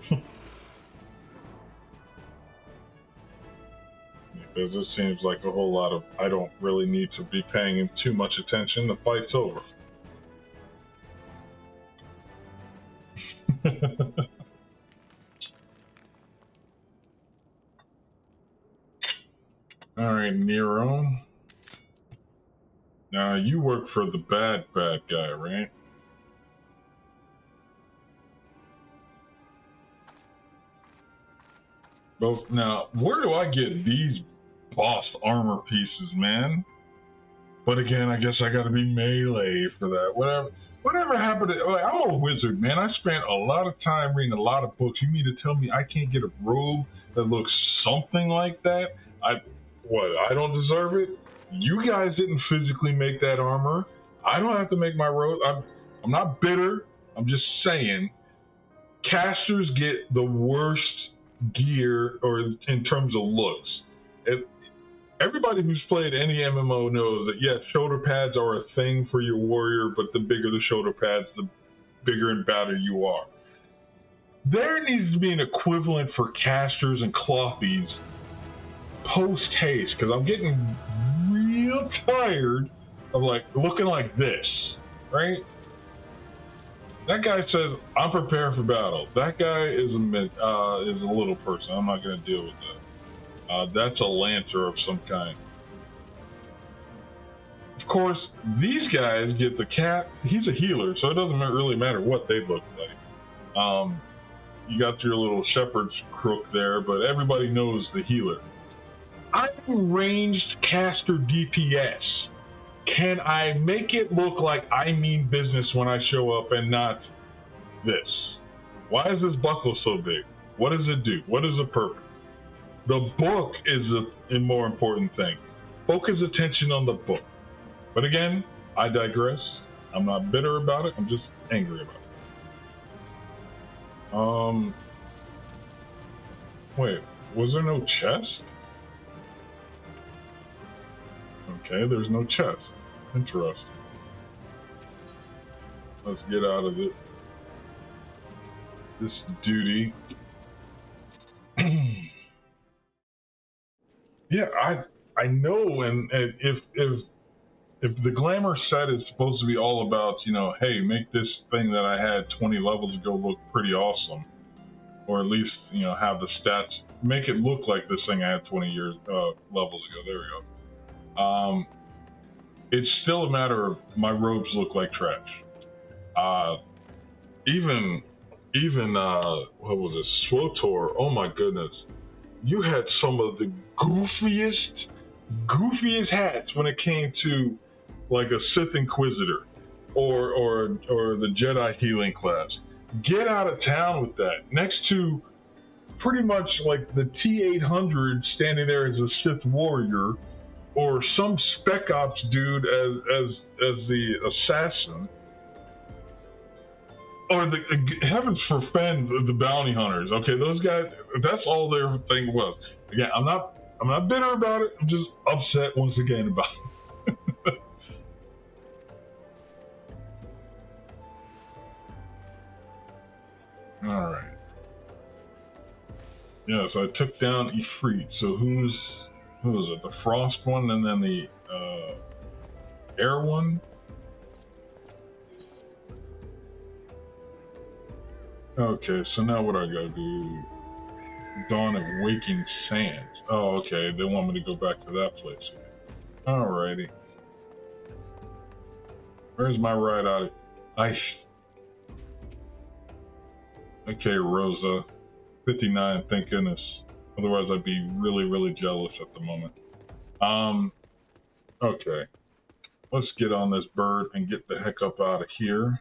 Because it seems like a whole lot of, I don't really need to be paying too much attention. The fight's over. All right, Nero. Now you work for the bad guy, right? Both. Now, where do I get these boss armor pieces, man? But again, I guess I gotta be melee for that. Whatever happened to, like, I'm a wizard, man. I spent a lot of time reading a lot of books. You mean to tell me I can't get a robe that looks something like that? I don't deserve it? You guys didn't physically make that armor. I don't have to make my robe. I'm not bitter. I'm just saying, casters get the worst gear, or in terms of looks. Everybody who's played any MMO knows that, yes, shoulder pads are a thing for your warrior, but the bigger the shoulder pads, the bigger and badder you are. There needs to be an equivalent for casters and clothies post-haste, because I'm getting real tired of looking like this, right? That guy says, I'm prepared for battle. That guy is a little person. I'm not going to deal with that. That's a lancer of some kind. Of course, these guys get the cat. He's a healer, so it doesn't really matter what they look like. You got your little shepherd's crook there, but everybody knows the healer. I'm ranged caster DPS. Can I make it look like I mean business when I show up and not this? Why is this buckle so big? What does it do? What is the purpose? The book is a more important thing. Focus attention on the book. But again, I digress. I'm not bitter about it. I'm just angry about it. Wait, was there no chest? Okay, there's no chest. Interesting. Let's get out of it. This duty. Yeah, I know, and if the glamour set is supposed to be all about, hey, make this thing that I had 20 levels ago look pretty awesome, or at least, have the stats, make it look like this thing I had 20 levels ago. There we go. It's still a matter of my robes look like trash. Even what was it, SWTOR? Oh my goodness. You had some of the goofiest hats when it came to like a Sith Inquisitor or the Jedi healing class. Get out of town with that. Next to pretty much like the T-800 standing there as a Sith warrior, or some Spec Ops dude as the assassin. Or the heavens forfend the bounty hunters. Okay, those guys. That's all their thing was. Again, I'm not bitter about it. I'm just upset once again about it. All right. Yeah, so I took down Ifrit. So who was it? The Frost one, and then the Air one. Okay, so now what I gotta do? Dawn of Waking Sands. Oh, okay, they want me to go back to that place again. Alrighty. Where's my ride out of ice? Okay, Rosa. 59, thank goodness. Otherwise I'd be really, really jealous at the moment. Okay. Let's get on this bird and get the heck up out of here.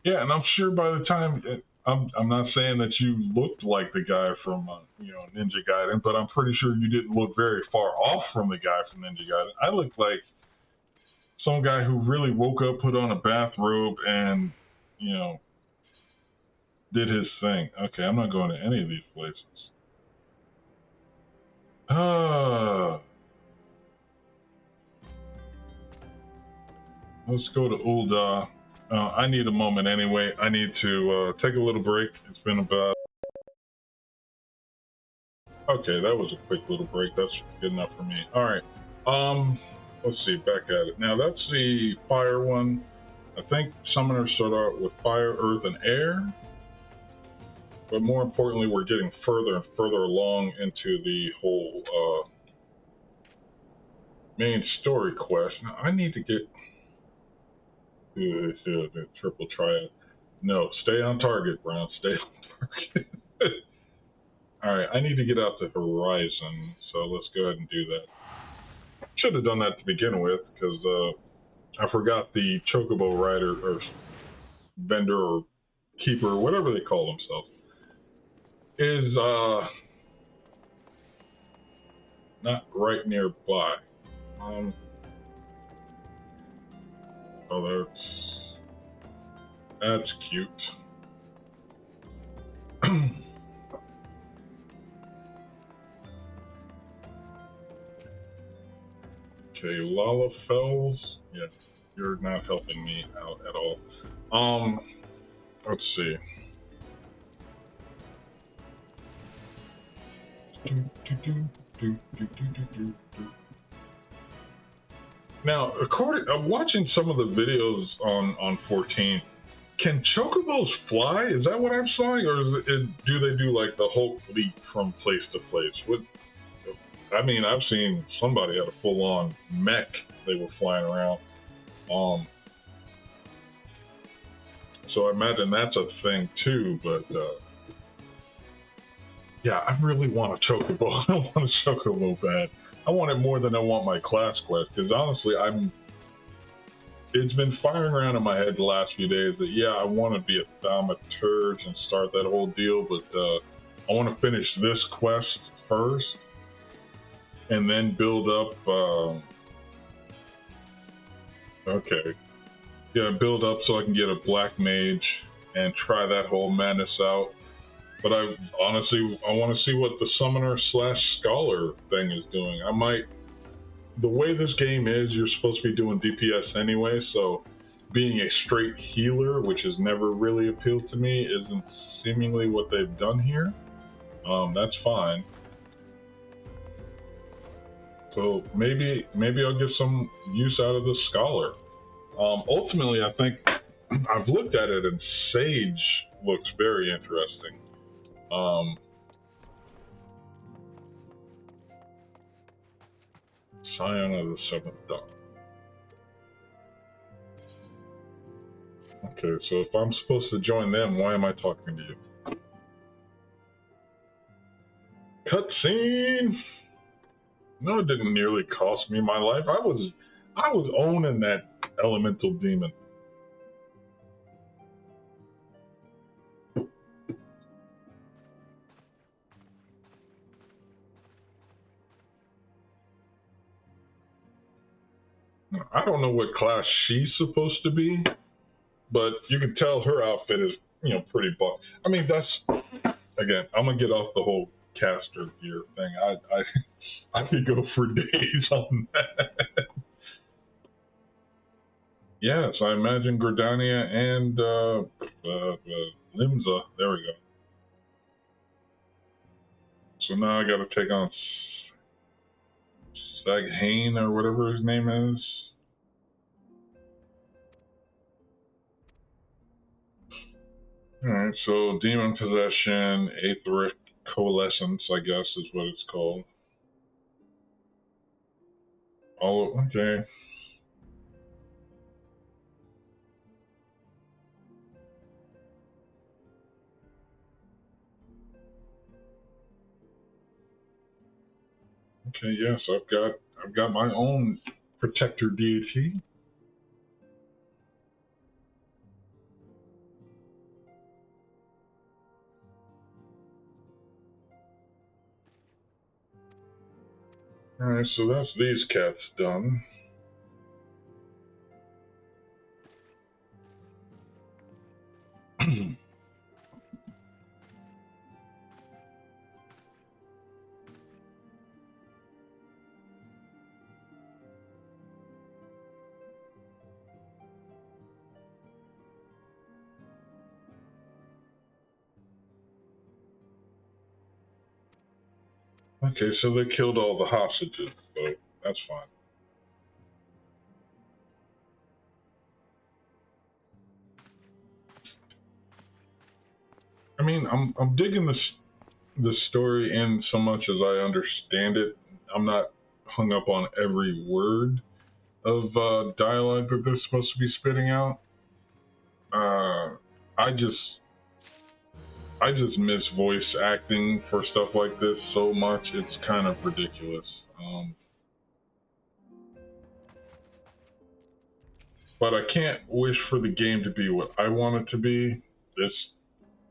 Yeah, and I'm sure by the time, I'm not saying that you looked like the guy from, Ninja Gaiden, but I'm pretty sure you didn't look very far off from the guy from Ninja Gaiden. I looked like some guy who really woke up, put on a bathrobe, and, did his thing. Okay, I'm not going to any of these places. Let's go to Ul'dah. I need a moment anyway. I need to take a little break. It's been about... Okay, that was a quick little break. That's good enough for me. All right. Let's see, back at it. Now, that's the fire one. I think summoners start out with fire, earth, and air. but more importantly, we're getting further and further along into the whole main story quest. Now, I need to get the triple triad. No, stay on target, Brown. Stay on target. Alright, I need to get out to Horizon, so let's go ahead and do that. Should have done that to begin with, because I forgot the Chocobo Rider, or vendor, or keeper, or whatever they call themselves, is not right nearby. Oh, that's cute. Okay, Lala Fells. Yeah, you're not helping me out at all. Let's see. Now, watching some of the videos on 14, can chocobos fly? Is that what I'm saying, or do they do like the Hulk leap from place to place? I mean, I've seen somebody had a full-on mech they were flying around. So I imagine that's a thing too, but yeah, I really want a chocobo. I want a chocobo bad. I want it more than I want my class quest, because honestly, it's been firing around in my head the last few days that, yeah, I want to be a thaumaturge and start that whole deal, but I want to finish this quest first and then build up, build up so I can get a black mage and try that whole madness out. But I want to see what the summoner / scholar thing is doing. The way this game is, you're supposed to be doing DPS anyway, so being a straight healer, which has never really appealed to me, isn't seemingly what they've done here. That's fine. So maybe I'll get some use out of the scholar. Ultimately, I think I've looked at it, and Sage looks very interesting. Scion of the Seventh Dawn. Okay, so if I'm supposed to join them, why am I talking to you? Cutscene! No, it didn't nearly cost me my life. I was owning that elemental demon. I don't know what class she's supposed to be, but you can tell her outfit is, pretty buff. I mean, that's, again, I'm gonna get off the whole caster gear thing. I could go for days on that. Yes, I imagine Gridania and Limza. There we go. So now I gotta take on Saghane or whatever his name is. Alright, so Demon Possession, Aetheric Coalescence, I guess is what it's called. Oh, okay. Okay, yes, I've got my own protector deity. Alright, so that's these cats done. Okay, so they killed all the hostages, so that's fine. I mean, I'm digging the story in so much as I understand it. I'm not hung up on every word of dialogue that they're supposed to be spitting out. I just miss voice acting for stuff like this so much. It's kind of ridiculous. But I can't wish for the game to be what I want it to be. This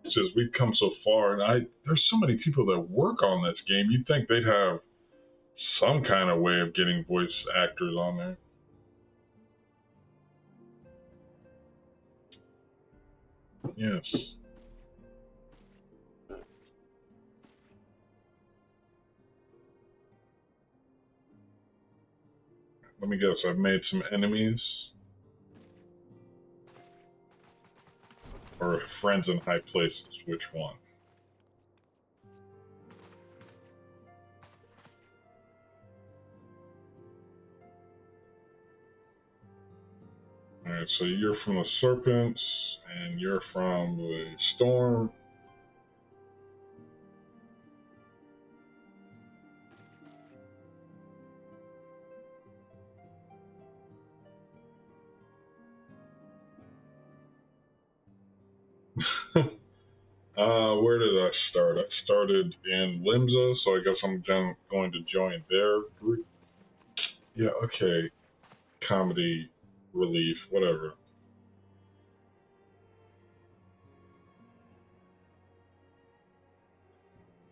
says we've come so far, and there's so many people that work on this game. You'd think they'd have some kind of way of getting voice actors on there. Yes. Let me guess, I've made some enemies. Or friends in high places, which one? Alright, so you're from the Serpents, and you're from the Storm. Where did I start? I started in Limsa, so I guess I'm going to join their group. Yeah, okay. Comedy, relief, whatever.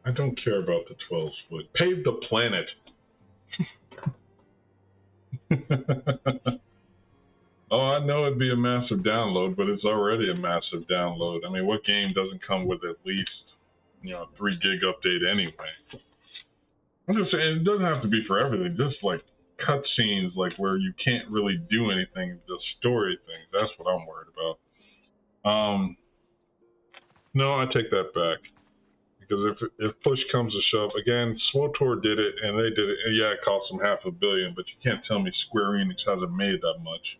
I don't care about the 12 split. Pave the planet! Oh, I know it'd be a massive download, but it's already a massive download. I mean, what game doesn't come with at least, 3 gig update anyway? I'm just saying, it doesn't have to be for everything, just like cutscenes, like where you can't really do anything, just story things. That's what I'm worried about. No, I take that back. Because if push comes to shove, again, SWTOR did it, and they did it, and yeah, it cost them $500 million, but you can't tell me Square Enix hasn't made that much.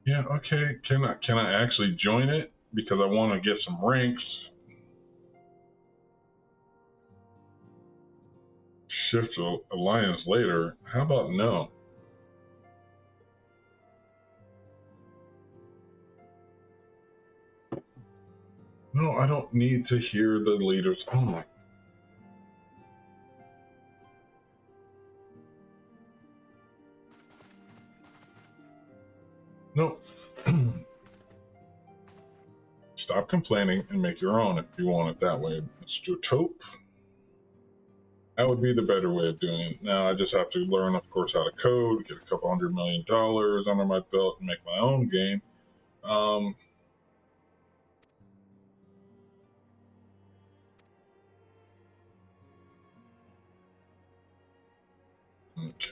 Yeah, okay. Can I actually join it? Because I want to get some ranks. Shift alliance later. How about no? No, I don't need to hear the leaders. Oh my. No. Stop complaining and make your own if you want it that way. MrTaupe. That would be the better way of doing it. Now I just have to learn, of course, how to code, get a couple $100 million under my belt, and make my own game.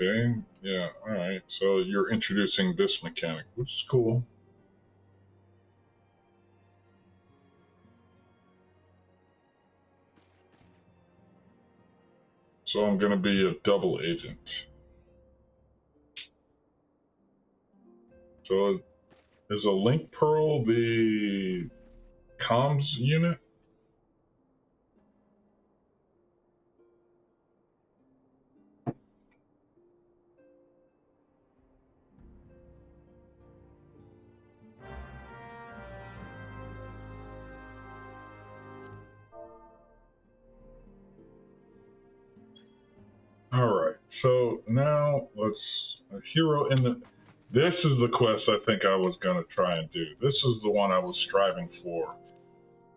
Okay, yeah, alright. So you're introducing this mechanic, which is cool. So I'm going to be a double agent. So is a link pearl the comms unit? Alright, so now let's... A hero in the... This is the quest I think I was going to try and do. This is the one I was striving for.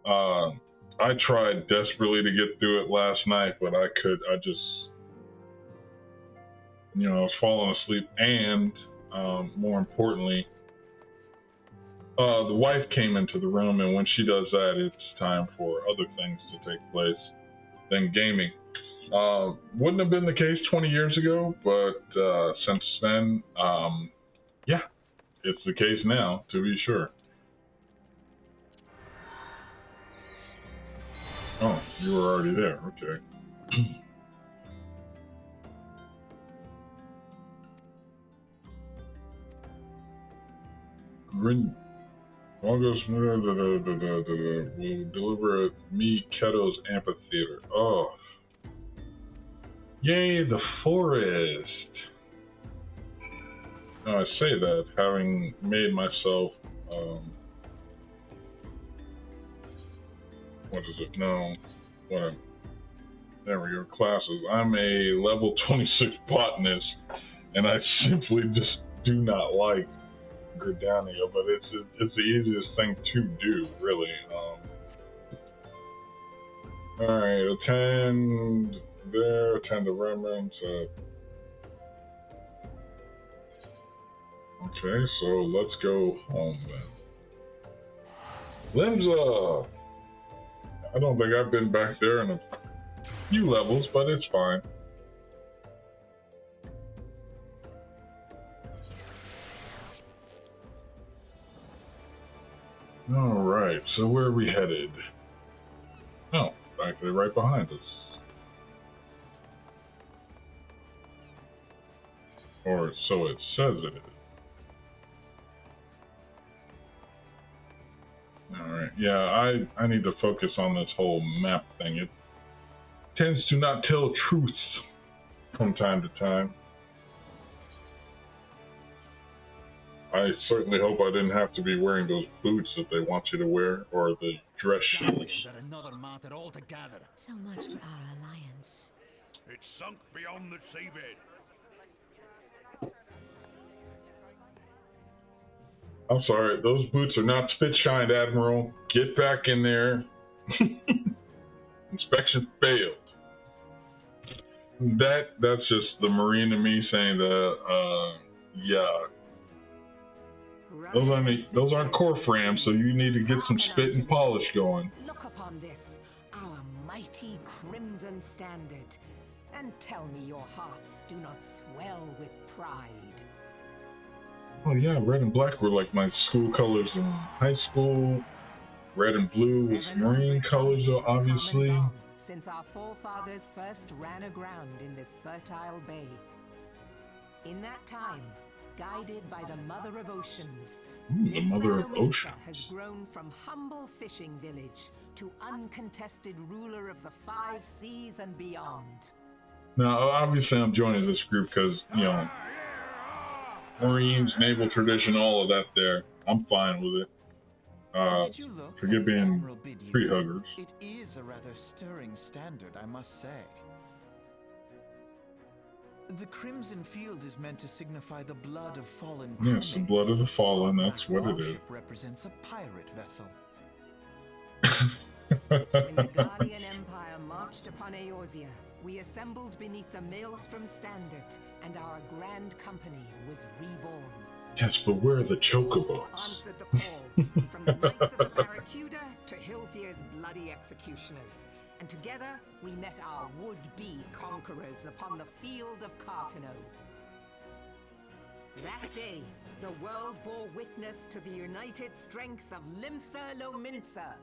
I tried desperately to get through it last night, but I just... I was falling asleep, and more importantly, the wife came into the room, and when she does that, it's time for other things to take place than gaming. Wouldn't have been the case 20 years ago, but since then, yeah, it's the case now, to be sure. Oh, you were already there, okay. August will deliver me Keto's amphitheater. Oh. Yay, the forest! Now I say that, having made myself, what is it? No, what? There we go, classes. I'm a level 26 botanist, and I simply just do not like Gridania, but it's the easiest thing to do, really. Alright, attend the remnants. Okay, so let's go home then. Limsa! I don't think I've been back there in a few levels, but it's fine. Alright, so where are we headed? Oh, actually right behind us. Or so it says it is. Alright, yeah, I need to focus on this whole map thing. It tends to not tell truths from time to time. I certainly hope I didn't have to be wearing those boots that they want you to wear, or the dress shoes. Another matter altogether. So much for our alliance. It's sunk beyond the seabed. I'm sorry, those boots are not spit-shined, Admiral. Get back in there. Inspection failed. That's just the Marine in me saying that, yeah. Those aren't core frames, so you need to get some spit and polish going. Look upon this, our mighty crimson standard, and tell me your hearts do not swell with pride. Oh yeah, red and black were like my school colors in high school. Red and blue was Marine colors, obviously. Since our forefathers first ran aground in this fertile bay. In that time, guided by the Mother of Oceans, the Mother of Oceans has grown from humble fishing village to uncontested ruler of the 5 seas and beyond. Now, obviously, I'm joining this group because, you know, Marines, naval tradition, all of that there. I'm fine with it. Forget being tree huggers. It is a rather stirring standard, I must say. The Crimson Field is meant to signify the blood of fallen Yes, the blood of the fallen, that's what it is. Ship represents a pirate vessel. When the Guardian Empire marched upon Eorzea, we assembled beneath the Maelstrom Standard, and our grand company was reborn. Yes, but where are the chocobos? Answered the call, from the Knights of the Barracuda to Hilthier's bloody executioners. And together, we met our would-be conquerors upon the field of Cartano. That day, the world bore witness to the united strength of Limsa Lominsa.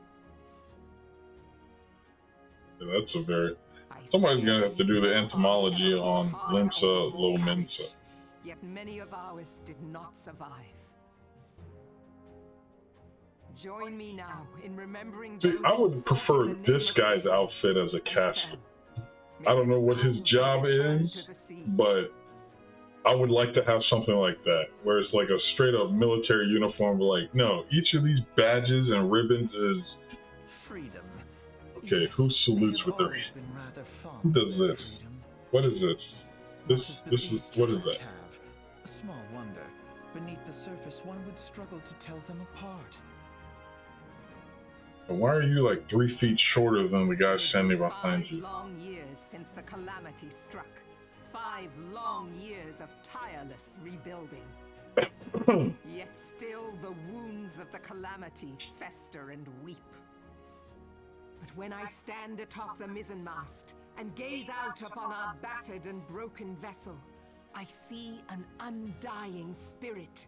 That's a very... Somebody's gonna have to do the entomology on Limsa Lominsa. Yet many of ours did not survive. Join me now in remembering those. See, I would prefer this guy's outfit as a caster. I don't know what his job is, but I would like to have something like that, where it's like a straight up military uniform, but like, no, each of these badges and ribbons is... Freedom. Okay, Yes, who salutes I have with their... always been rather fond Who does of this? freedom. What is this? Much as the This is... beast What is tribes that? have. Small wonder. Beneath the surface, one would struggle to tell them apart. And why are you like 3 feet shorter than the guy standing behind 5 you? long years since the calamity struck. 5 long years of tireless rebuilding. Yet still the wounds of the calamity fester and weep. But when I stand atop the mizzenmast and gaze out upon our battered and broken vessel, I see an undying spirit.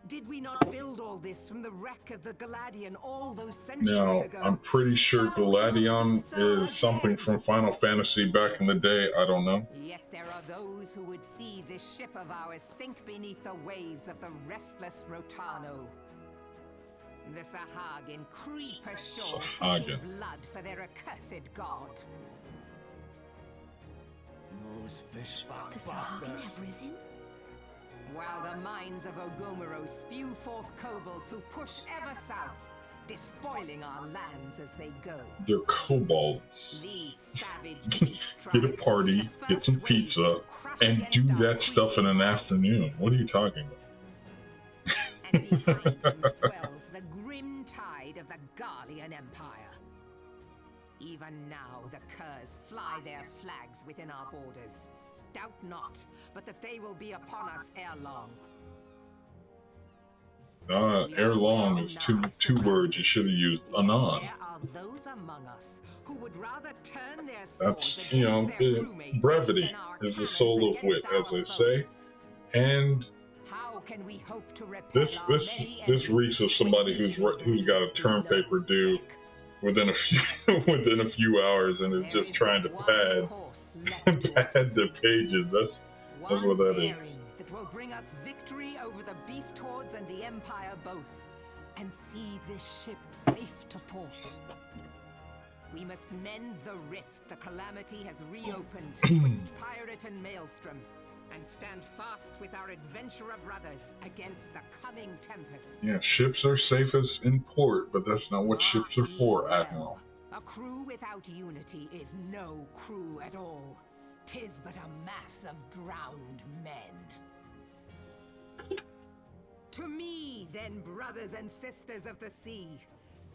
Did we not build all this from the wreck of the Galadian all those centuries Now, ago? I'm pretty sure Galadion is something from Final Fantasy back in the day. I don't know. Yet there are those who would see this ship of ours sink beneath the waves of the restless Rotano. The Sahagin creep ashore Sahagin. seeking blood for their accursed god. Those fish The Sahagin have risen? While the mines of Ogomoro spew forth kobolds who push ever south, despoiling our lands as they go. They're kobolds. These savage beast Get a tribes party, will be the get some first waves pizza, to crush and do against our that stuff in an creeping afternoon. What are you talking about? and behind them swells the grim tide of the Garlean Empire. Even now, the Curs fly their flags within our borders. Doubt not, but that they will be upon us ere long. Ere long is two words. You should have used anon. There are those among us who would rather turn their That's, swords you know, against their crewmates brevity than our is the cannons soul of wit, against as our they say. foes. And How can we hope to repel this our this many this enemies reeks of somebody when who's got a term below paper due deck? within a few within a few hours and is There just is trying to but one pad course left to us. the pages. That's One what that is. bearing that will bring us victory over the beast hordes and the Empire both, and see this ship safe to port. We must mend the rift the Calamity has reopened twixt pirate and maelstrom, and stand fast with our adventurer brothers against the coming tempest. Yeah, ships are safest in port, but that's not what ships are for, Mark ye Admiral. well. A crew without unity is no crew at all. 'Tis but a mass of drowned men. To me, then, brothers and sisters of the sea,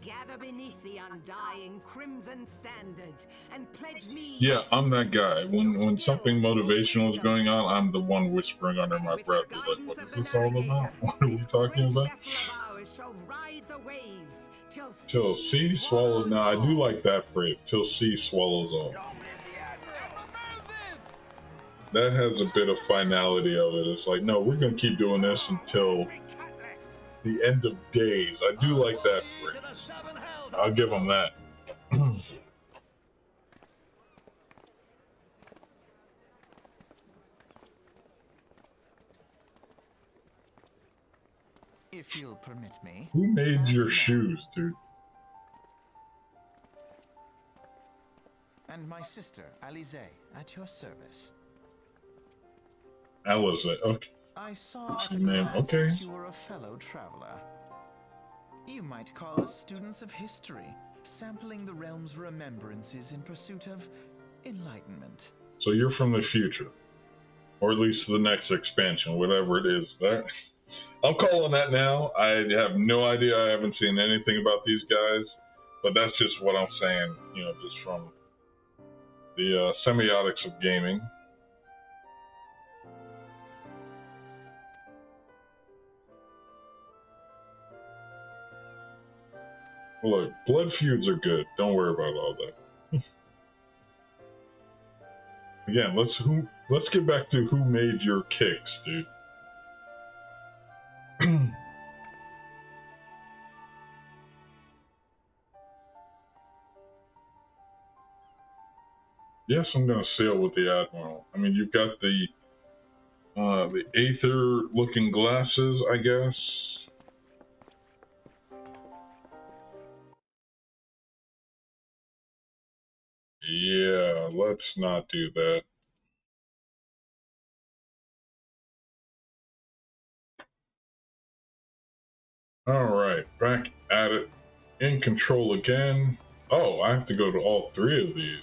gather beneath the undying crimson standard and pledge me. Yeah, I'm that guy. When something motivational is going on, I'm the one whispering under my breath. It's like, what is this all about? What are we talking about? Vessel of ours shall ride the waves till Till sea swallows. Now, I do like that phrase. Till sea swallows all. That has a bit of finality of it. It's like, no, we're gonna keep doing this until the end of days. I do like that phrase. I'll give them that. If you'll permit me. Who made your shoes, dude? And my sister, Alize, at your service. Alize. Okay. I saw at a Name, glance okay. that you were a fellow traveler. You might call us students of history, sampling the realm's remembrances in pursuit of enlightenment. So you're from the future, or at least the next expansion, whatever it is. That I'm calling that now. I have no idea. I haven't seen anything about these guys, but that's just what I'm saying. You know, just from the semiotics of gaming. Look, blood feuds are good. Don't worry about all that. Again, let's get back to who made your kicks, dude. Yes, I'm gonna sail with the Admiral. I mean, you've got the Aether-looking glasses, I guess. Yeah, let's not do that. Alright, back at it. In control again. Oh, I have to go to all three of these.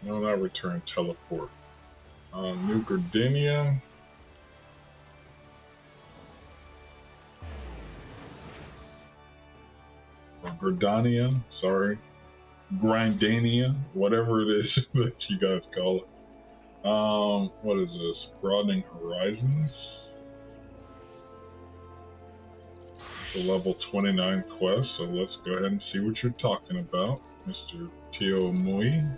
No, not return, teleport. New Gardenia. Or Gardania, sorry. Grindania, whatever it is that you guys call it. What is this? Broadening Horizons? The level 29 quest, so let's go ahead and see what you're talking about, Mr. Tio Mui.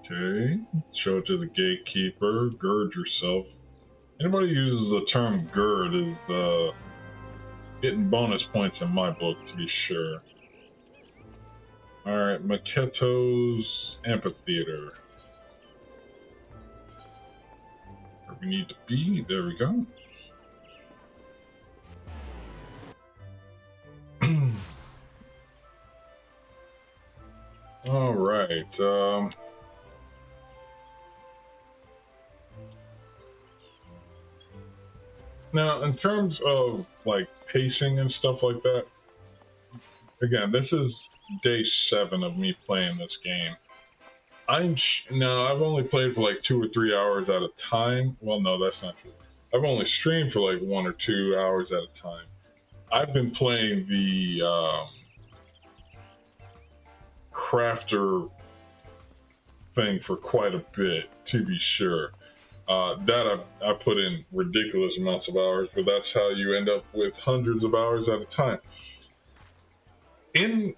Okay, show it to the gatekeeper, gird yourself. Anybody who uses the term gird is getting bonus points in my book, to be sure. Alright, MrTaupeTO's Amphitheater. Where we need to be, there we go. Alright, now, in terms of, like, pacing and stuff like that, again, this is day 7 of me playing this game. Now, I've only played for, like, 2 or 3 hours at a time. Well, no, that's not true. I've only streamed for, like, 1 or 2 hours at a time. I've been playing the, crafter thing for quite a bit, to be sure. That I put in ridiculous amounts of hours, but that's how you end up with hundreds of hours at a time. In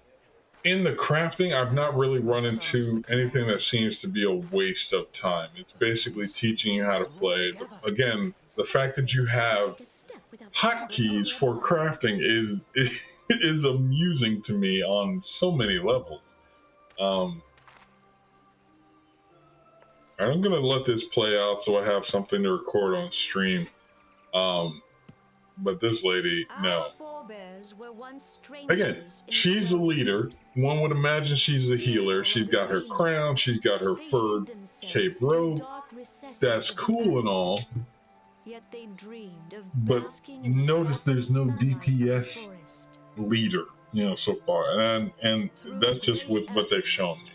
the crafting, I've not really run into anything that seems to be a waste of time. It's basically teaching you how to play. Again, the fact that you have hotkeys for crafting is amusing to me on so many levels. I'm gonna let this play out so I have something to record on stream. But this lady, no. Again, she's a leader. One would imagine she's a healer. She's got her crown. She's got her furred cape robe. That's cool and all. But notice there's no DPS leader, you know, so far, and that's just with what they've shown me.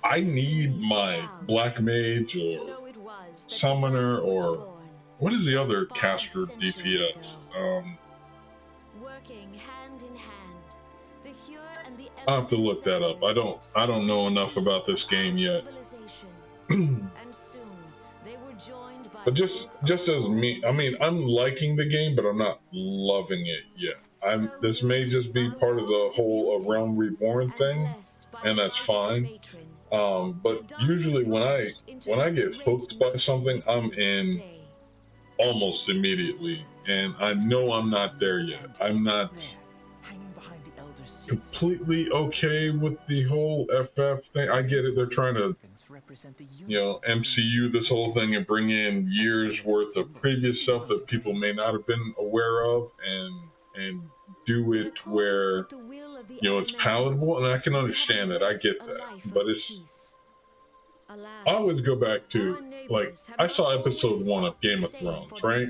I need my Black Mage or Summoner or what is the other caster DPS? I'll have to look that up. I don't know enough about this game yet. But just as me, I mean, I'm liking the game, but I'm not loving it yet. This may just be part of the whole Realm Reborn thing, and that's fine. But usually when I get hooked by something, I'm in almost immediately, and I know I'm not there yet. I'm not completely okay with the whole FF thing. I get it, they're trying to, you know, MCU this whole thing and bring in years worth of previous stuff that people may not have been aware of, and do it where, you know, it's palatable, and I can understand that. I get that, but it's, I always go back to, like, I saw episode 1 of Game of Thrones, right?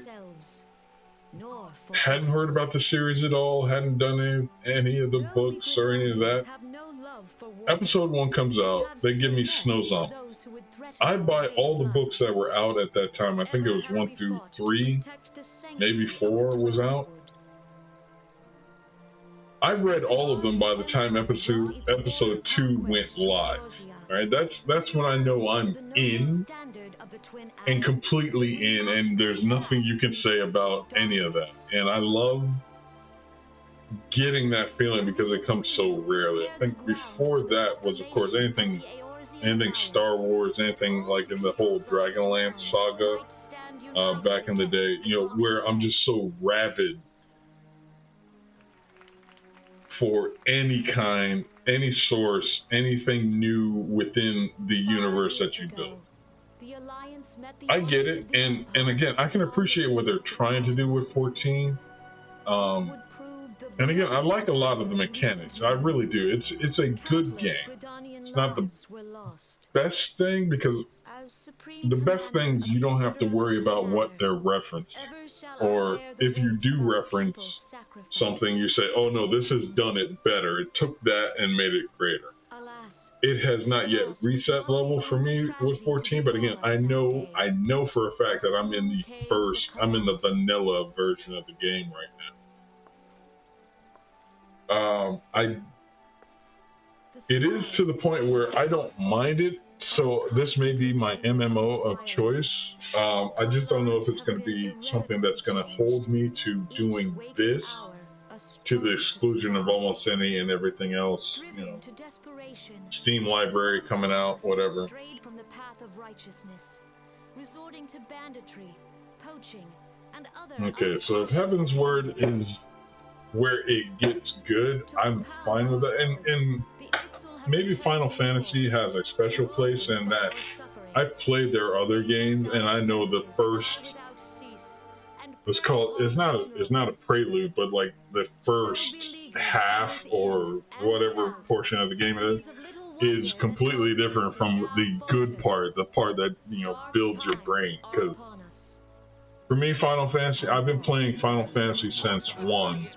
Hadn't heard about the series at all, hadn't done any of the books or any of that. Episode 1 comes out, they give me Snow Zone. I buy all the books that were out at that time. I think it was 1 through 3, maybe 4 was out. I read all of them by the time episode 2 went live. Right? That's when I know I'm in and completely in, and there's nothing you can say about any of that. And I love getting that feeling because it comes so rarely. I think before that was, of course, anything Star Wars, anything like in the whole Dragonlance saga back in the day, you know, where I'm just so rabid for any kind, any source, anything new within the universe that you build. I get it, and again, I can appreciate what they're trying to do with 14. And again, I like a lot of the mechanics. I really do. It's a good game. It's not the best thing, because the best things you don't have to worry about what they're referencing. Or if you do reference something, you say, oh no, this has done it better. It took that and made it greater. It has not yet reset level for me with 14, but again, I know for a fact that I'm in the vanilla version of the game right now. It is to the point where I don't mind it, so this may be my MMO of choice. I just don't know if it's going to be something that's going to hold me to doing this to the exclusion of almost any and everything else, you know, Steam library coming out, whatever. Resorting to banditry, poaching, and other Okay, so if Heaven's Word is where it gets good, I'm fine with that. And maybe Final Fantasy has a special place in that I've played their other games, and I know the first, it's not a prelude, but like the first half or whatever portion of the game it is completely different from the good part, the part that, you know, builds your brain. Because for me, Final Fantasy, I've been playing Final Fantasy since 1.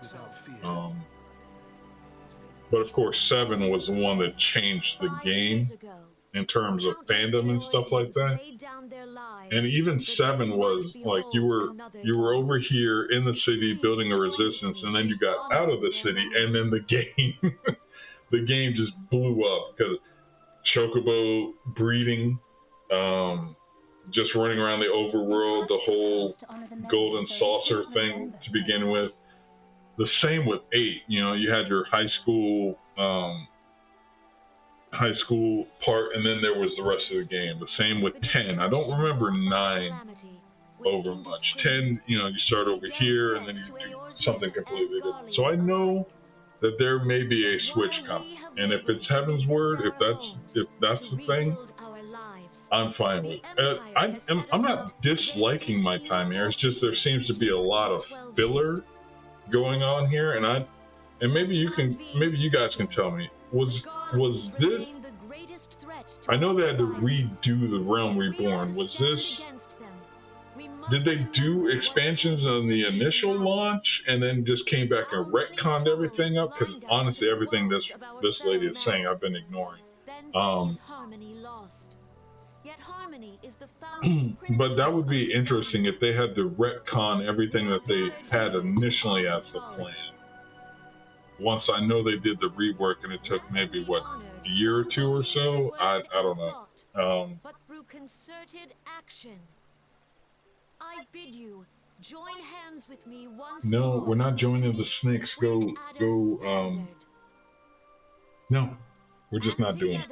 But of course, 7 was the one that changed the game in terms of fandom and stuff like that. And even 7 was like you were over here in the city building a resistance, and then you got out of the city, and then the game the game just blew up because Chocobo breeding, just running around the overworld, the whole golden saucer thing to begin with. The same with 8. You know, you had your high school part, and then there was the rest of the game. The same with 10. I don't remember 9 over much. 10, you know, you start over here, and then you do something completely different. So I know that there may be a switch coming, and if it's Heaven's Word, if that's the thing, I'm fine with it. I'm not disliking my time here. It's just there seems to be a lot of filler going on here, and maybe you guys can tell me, was this, I know they had to redo the Realm Reborn. Was this, did they do expansions on the initial launch and then just came back and retconned everything up? Because honestly, everything this lady is saying, I've been ignoring. But that would be interesting if they had to retcon everything that they had initially as the plan. Once I know they did the rework, and it took maybe what, a year or 2 or so. I don't know. But through concerted action, I bid you join hands with me once No, more. we're not joining the snakes. Go. No, we're just not doing it.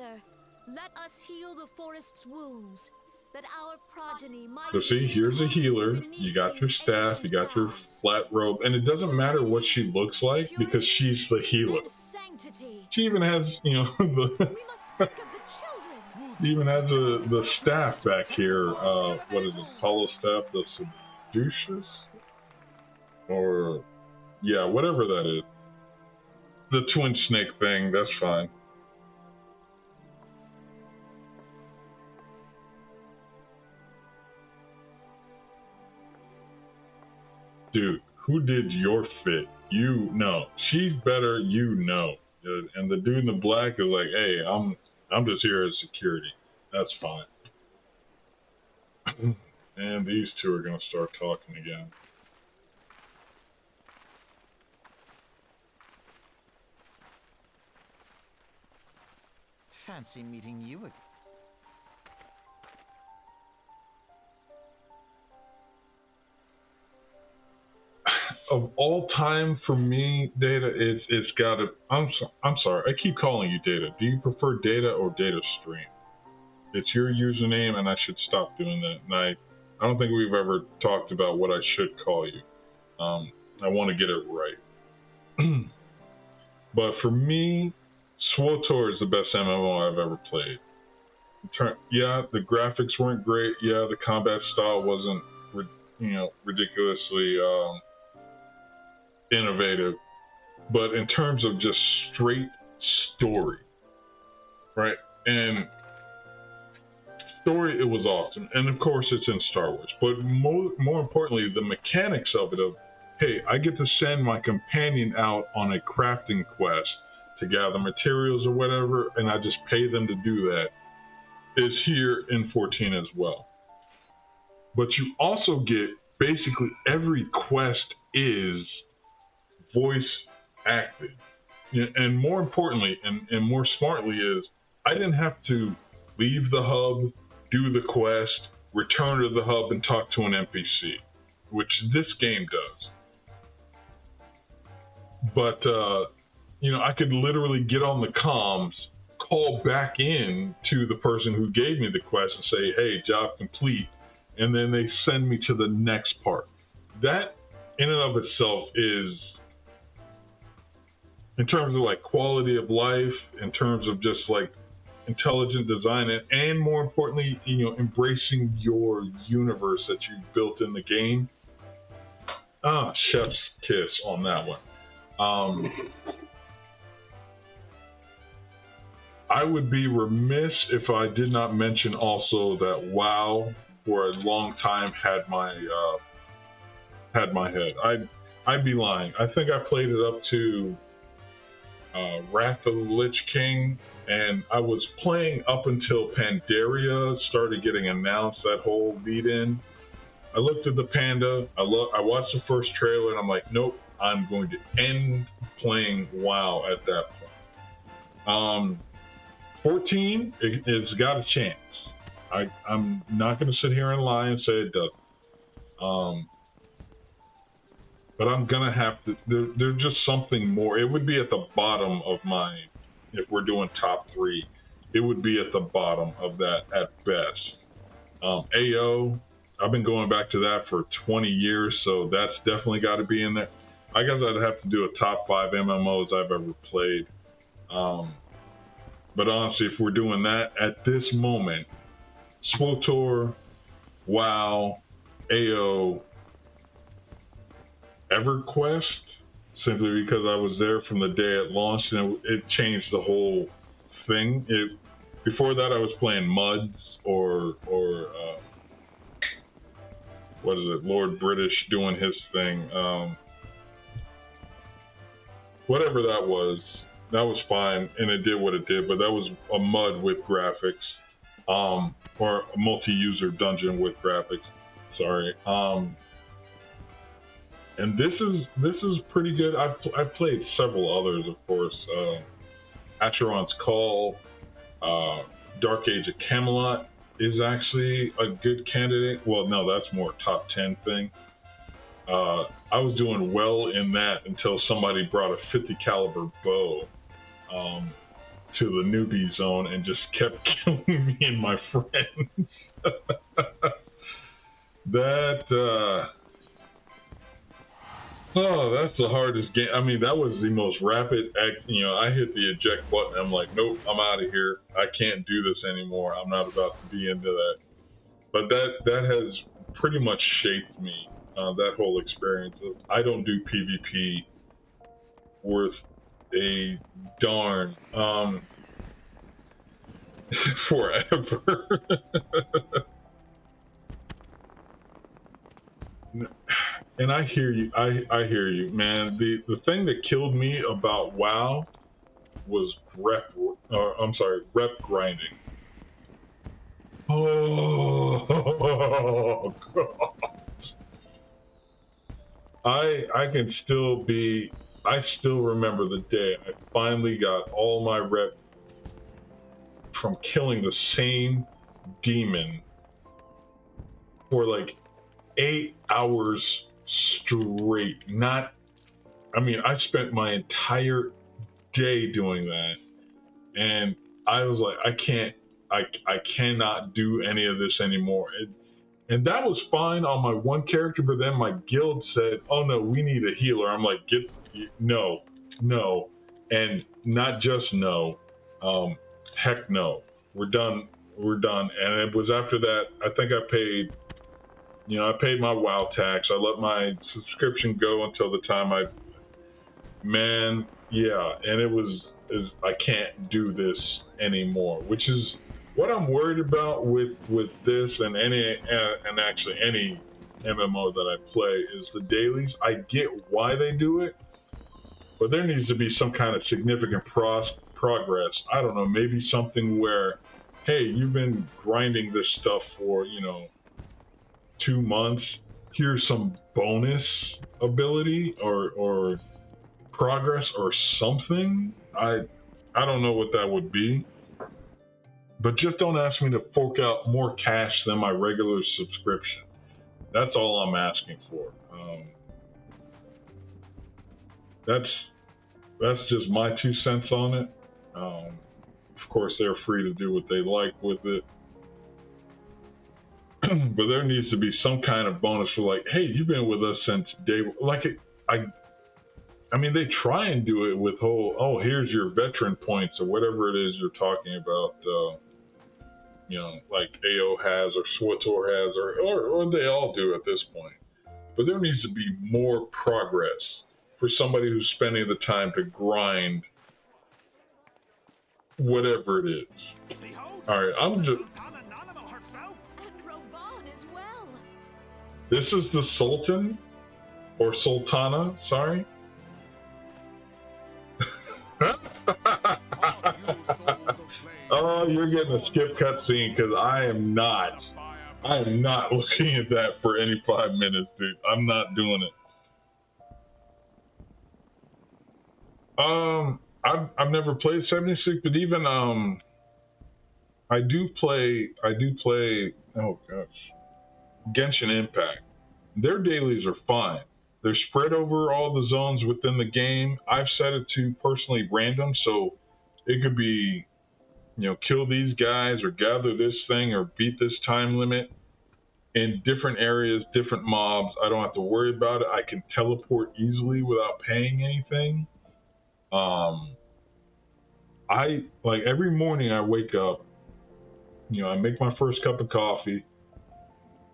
Let us heal the forest's wounds, that our progeny might. So see, here's a healer. You got your staff, you got your flat robe, and it doesn't matter what she looks like because she's the healer. She even has, you know, even has the staff back here. What is it? Hollow staff, the Seducious, or yeah, whatever that is. The twin snake thing. That's fine. Dude, who did your fit? You know. She's better, you know. And the dude in the black is like, hey, I'm just here as security. That's fine. And these two are gonna start talking again. Fancy meeting you again. Of all time for me, Data, it's gotta. I'm sorry. I keep calling you Data. Do you prefer Data or Data Stream? It's your username, and I should stop doing that. And I don't think we've ever talked about what I should call you. I want to get it right. But for me, SWTOR is the best MMO I've ever played. Yeah, the graphics weren't great. Yeah, the combat style wasn't, ridiculously innovative. But in terms of just straight story, right? And story, it was awesome. And of course, it's in Star Wars. But more importantly, the mechanics of it, of, hey, I get to send my companion out on a crafting quest to gather materials or whatever, and I just pay them to do that, is here in 14 as well. But you also get basically every quest is voice acted. And more importantly, and more smartly, is I didn't have to leave the hub, do the quest, return to the hub, and talk to an NPC, which this game does. But, I could literally get on the comms, call back in to the person who gave me the quest and say, hey, job complete, and then they send me to the next part. That in and of itself is, in terms of like quality of life, in terms of just like intelligent design, and more importantly, you know, embracing your universe that you've built in the game. Chef's kiss on that one. I would be remiss if I did not mention also that WoW for a long time had my head. I'd be lying. I think I played it up to Wrath of the Lich King, and I was playing up until Pandaria started getting announced, that whole lead-in. I looked at the panda, I watched the first trailer, and I'm like, nope, I'm going to end playing WoW at that point. 14, it's got a chance. I'm not going to sit here and lie and say it doesn't. But I'm going to have to, there's just something more. It would be at the bottom of my, if we're doing top 3, it would be at the bottom of that at best. AO, I've been going back to that for 20 years, so that's definitely got to be in there. I guess I'd have to do a top 5 MMOs I've ever played. But honestly, if we're doing that at this moment, SWTOR, WoW, AO, EverQuest, simply because I was there from the day it launched, and it changed the whole thing. Before that, I was playing MUDs or what is it, Lord British doing his thing. Whatever that was fine, and it did what it did, but that was a MUD with graphics, or a multi-user dungeon with graphics, sorry. And this is pretty good. I've played several others, of course. Acheron's Call, Dark Age of Camelot is actually a good candidate. Well, no, that's more top 10 thing. I was doing well in that until somebody brought a 50 caliber bow to the newbie zone and just kept killing me and my friends. That's the hardest game. I mean, that was the most rapid act. You know, I hit the eject button. I'm like, nope, I'm out of here. I can't do this anymore. I'm not about to be into that. But that has pretty much shaped me, that whole experience. I don't do PvP worth a darn forever. And I hear you. I hear you, man. The thing that killed me about WoW was rep grinding. Oh God. I still remember the day I finally got all my rep from killing the same demon for like 8 hours straight. I spent my entire day doing that, and I was like, I cannot do any of this anymore. And that was fine on my one character, but then my guild said, oh no, we need a healer. I'm like, no, and not just no, heck no, we're done. And it was after that, I think I paid my WoW tax. I let my subscription go until the time and I can't do this anymore, which is what I'm worried about with this and actually any MMO that I play is the dailies. I get why they do it, but there needs to be some kind of significant progress. I don't know, maybe something where, hey, you've been grinding this stuff for, 2 months, here's some bonus ability or progress or something. I don't know what that would be, but just don't ask me to fork out more cash than my regular subscription. That's all I'm asking for. That's just my 2 cents on it. Of course, they're free to do what they like with it. but there needs to be some kind of bonus for like, hey, you've been with us since day. Like, I mean, they try and do it with whole, oh, here's your veteran points or whatever it is you're talking about. You know, like AO has or SWTOR has, or they all do at this point. But there needs to be more progress for somebody who's spending the time to grind whatever it is. Behold, All right, I'm just. Sultana Nanimo herself. And Roban as well. This is the Sultan or Sultana. Sorry. Oh, you're getting a skip cutscene because I am not looking at that for any 5 minutes, dude. I'm not doing it. I've never played 76, but even I do play. Oh gosh, Genshin Impact. Their dailies are fine. They're spread over all the zones within the game. I've set it to personally random, so it could be, you know, kill these guys or gather this thing or beat this time limit in different areas, different mobs. I don't have to worry about it. I can teleport easily without paying anything. I like every morning I wake up, you know, I make my first cup of coffee.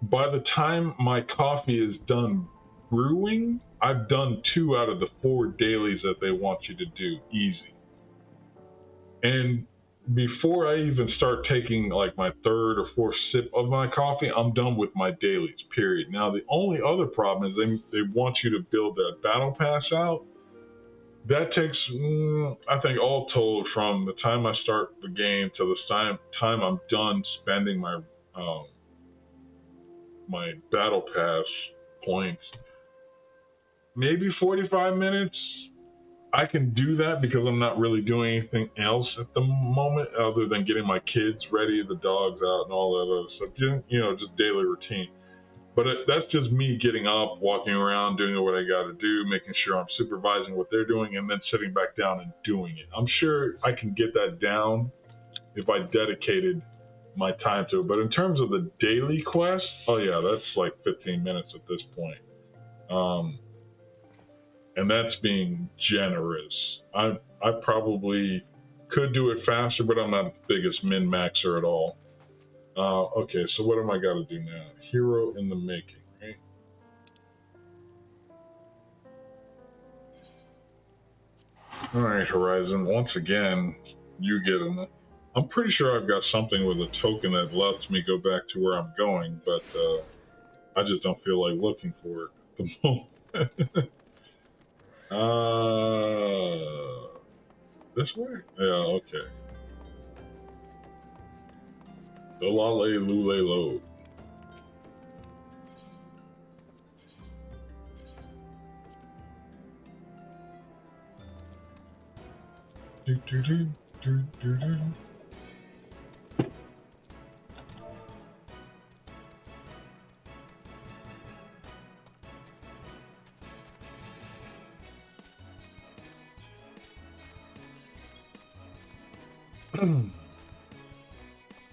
By the time my coffee is done brewing, I've done 2 out of the 4 dailies that they want you to do easy. And before I even start taking like my 3rd or 4th sip of my coffee, I'm done with my dailies, period. Now, the only other problem is they want you to build that battle pass out. That takes, I think, all told, from the time I start the game to the time I'm done spending my my battle pass points, maybe 45 minutes. I can do that because I'm not really doing anything else at the moment other than getting my kids ready, the dogs out, and all that other stuff. You know, just daily routine. But that's just me getting up, walking around, doing what I got to do, making sure I'm supervising what they're doing, and then sitting back down and doing it. I'm sure I can get that down if I dedicated my time to it. But in terms of the daily quest, oh yeah, that's like 15 minutes at this point. And that's being generous. I probably could do it faster, but I'm not the biggest min-maxer at all. Okay, so what am I got to do now? Hero in the making, right? All right, Horizon. Once again, you get them. I'm pretty sure I've got something with a token that lets me go back to where I'm going, but I just don't feel like looking for it at the moment. This way? Yeah, okay. Dolale Lule Lo. Do do do do do do.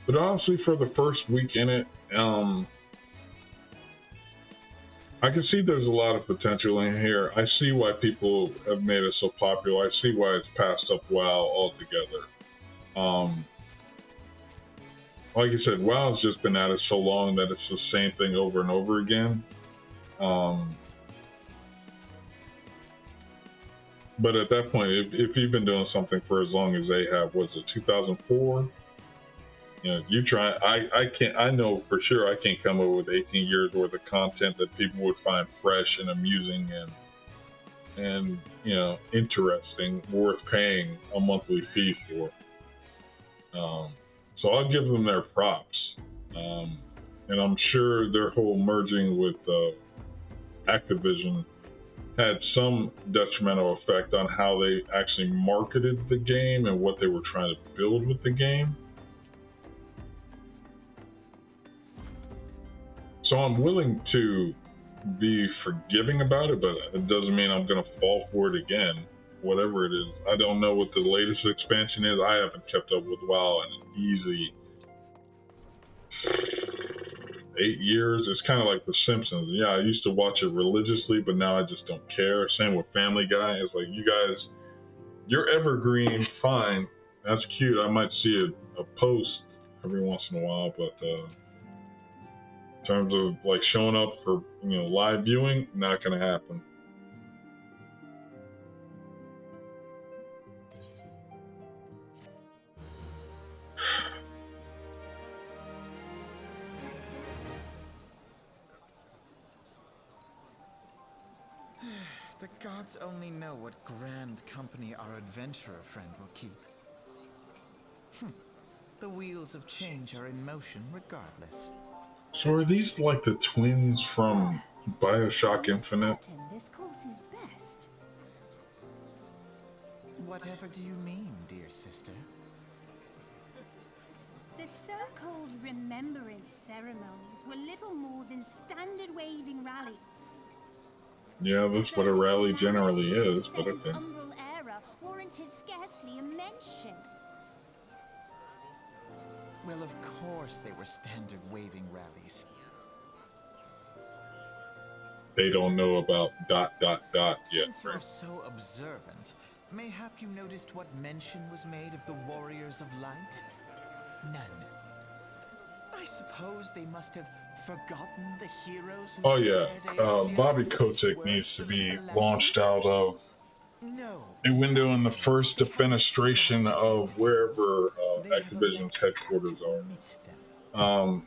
But honestly, for the first week in it, I can see there's a lot of potential in here. I see why people have made it so popular. I see why it's passed up WoW altogether. Like I said, WoW's just been at it so long that it's the same thing over and over again. But at that point, if you've been doing something for as long as they have, was it 2004? You know, you try. I know for sure I can't come up with 18 years worth of content that people would find fresh and amusing and you know, interesting, worth paying a monthly fee for. So I'll give them their props, and I'm sure their whole merging with Activision had some detrimental effect on how they actually marketed the game and what they were trying to build with the game. So I'm willing to be forgiving about it, but it doesn't mean I'm going to fall for it again, whatever it is. I don't know what the latest expansion is. I haven't kept up with WoW in an easy 8 years. It's kind of like The Simpsons. Yeah, I used to watch it religiously, but now I just don't care. Same with Family Guy. It's like, you guys, you're evergreen, fine. That's cute. I might see a post every once in a while, but in terms of like showing up for live viewing, not gonna happen. The gods only know what grand company our adventurer friend will keep. The wheels of change are in motion regardless. So are these like the twins from Bioshock Infinite? Certain this course is best. Whatever do you mean, dear sister? The so-called remembrance ceremonies were little more than standard waving rallies. Yeah, that's what a rally generally is, but The okay. umbral era warranted scarcely a mention. Well, of course they were standard waving rallies. They don't know about ... yet. Since you're so observant, mayhap you noticed what mention was made of the Warriors of Light? None. I suppose they must have forgotten the heroes who Oh yeah, spared Eorzea Bobby the Kotick worst needs to of the be calamity? launched out of No. a window in the first They haven't defenestration forgotten of these wherever details. They have Activision's elected headquarters to are. omit them.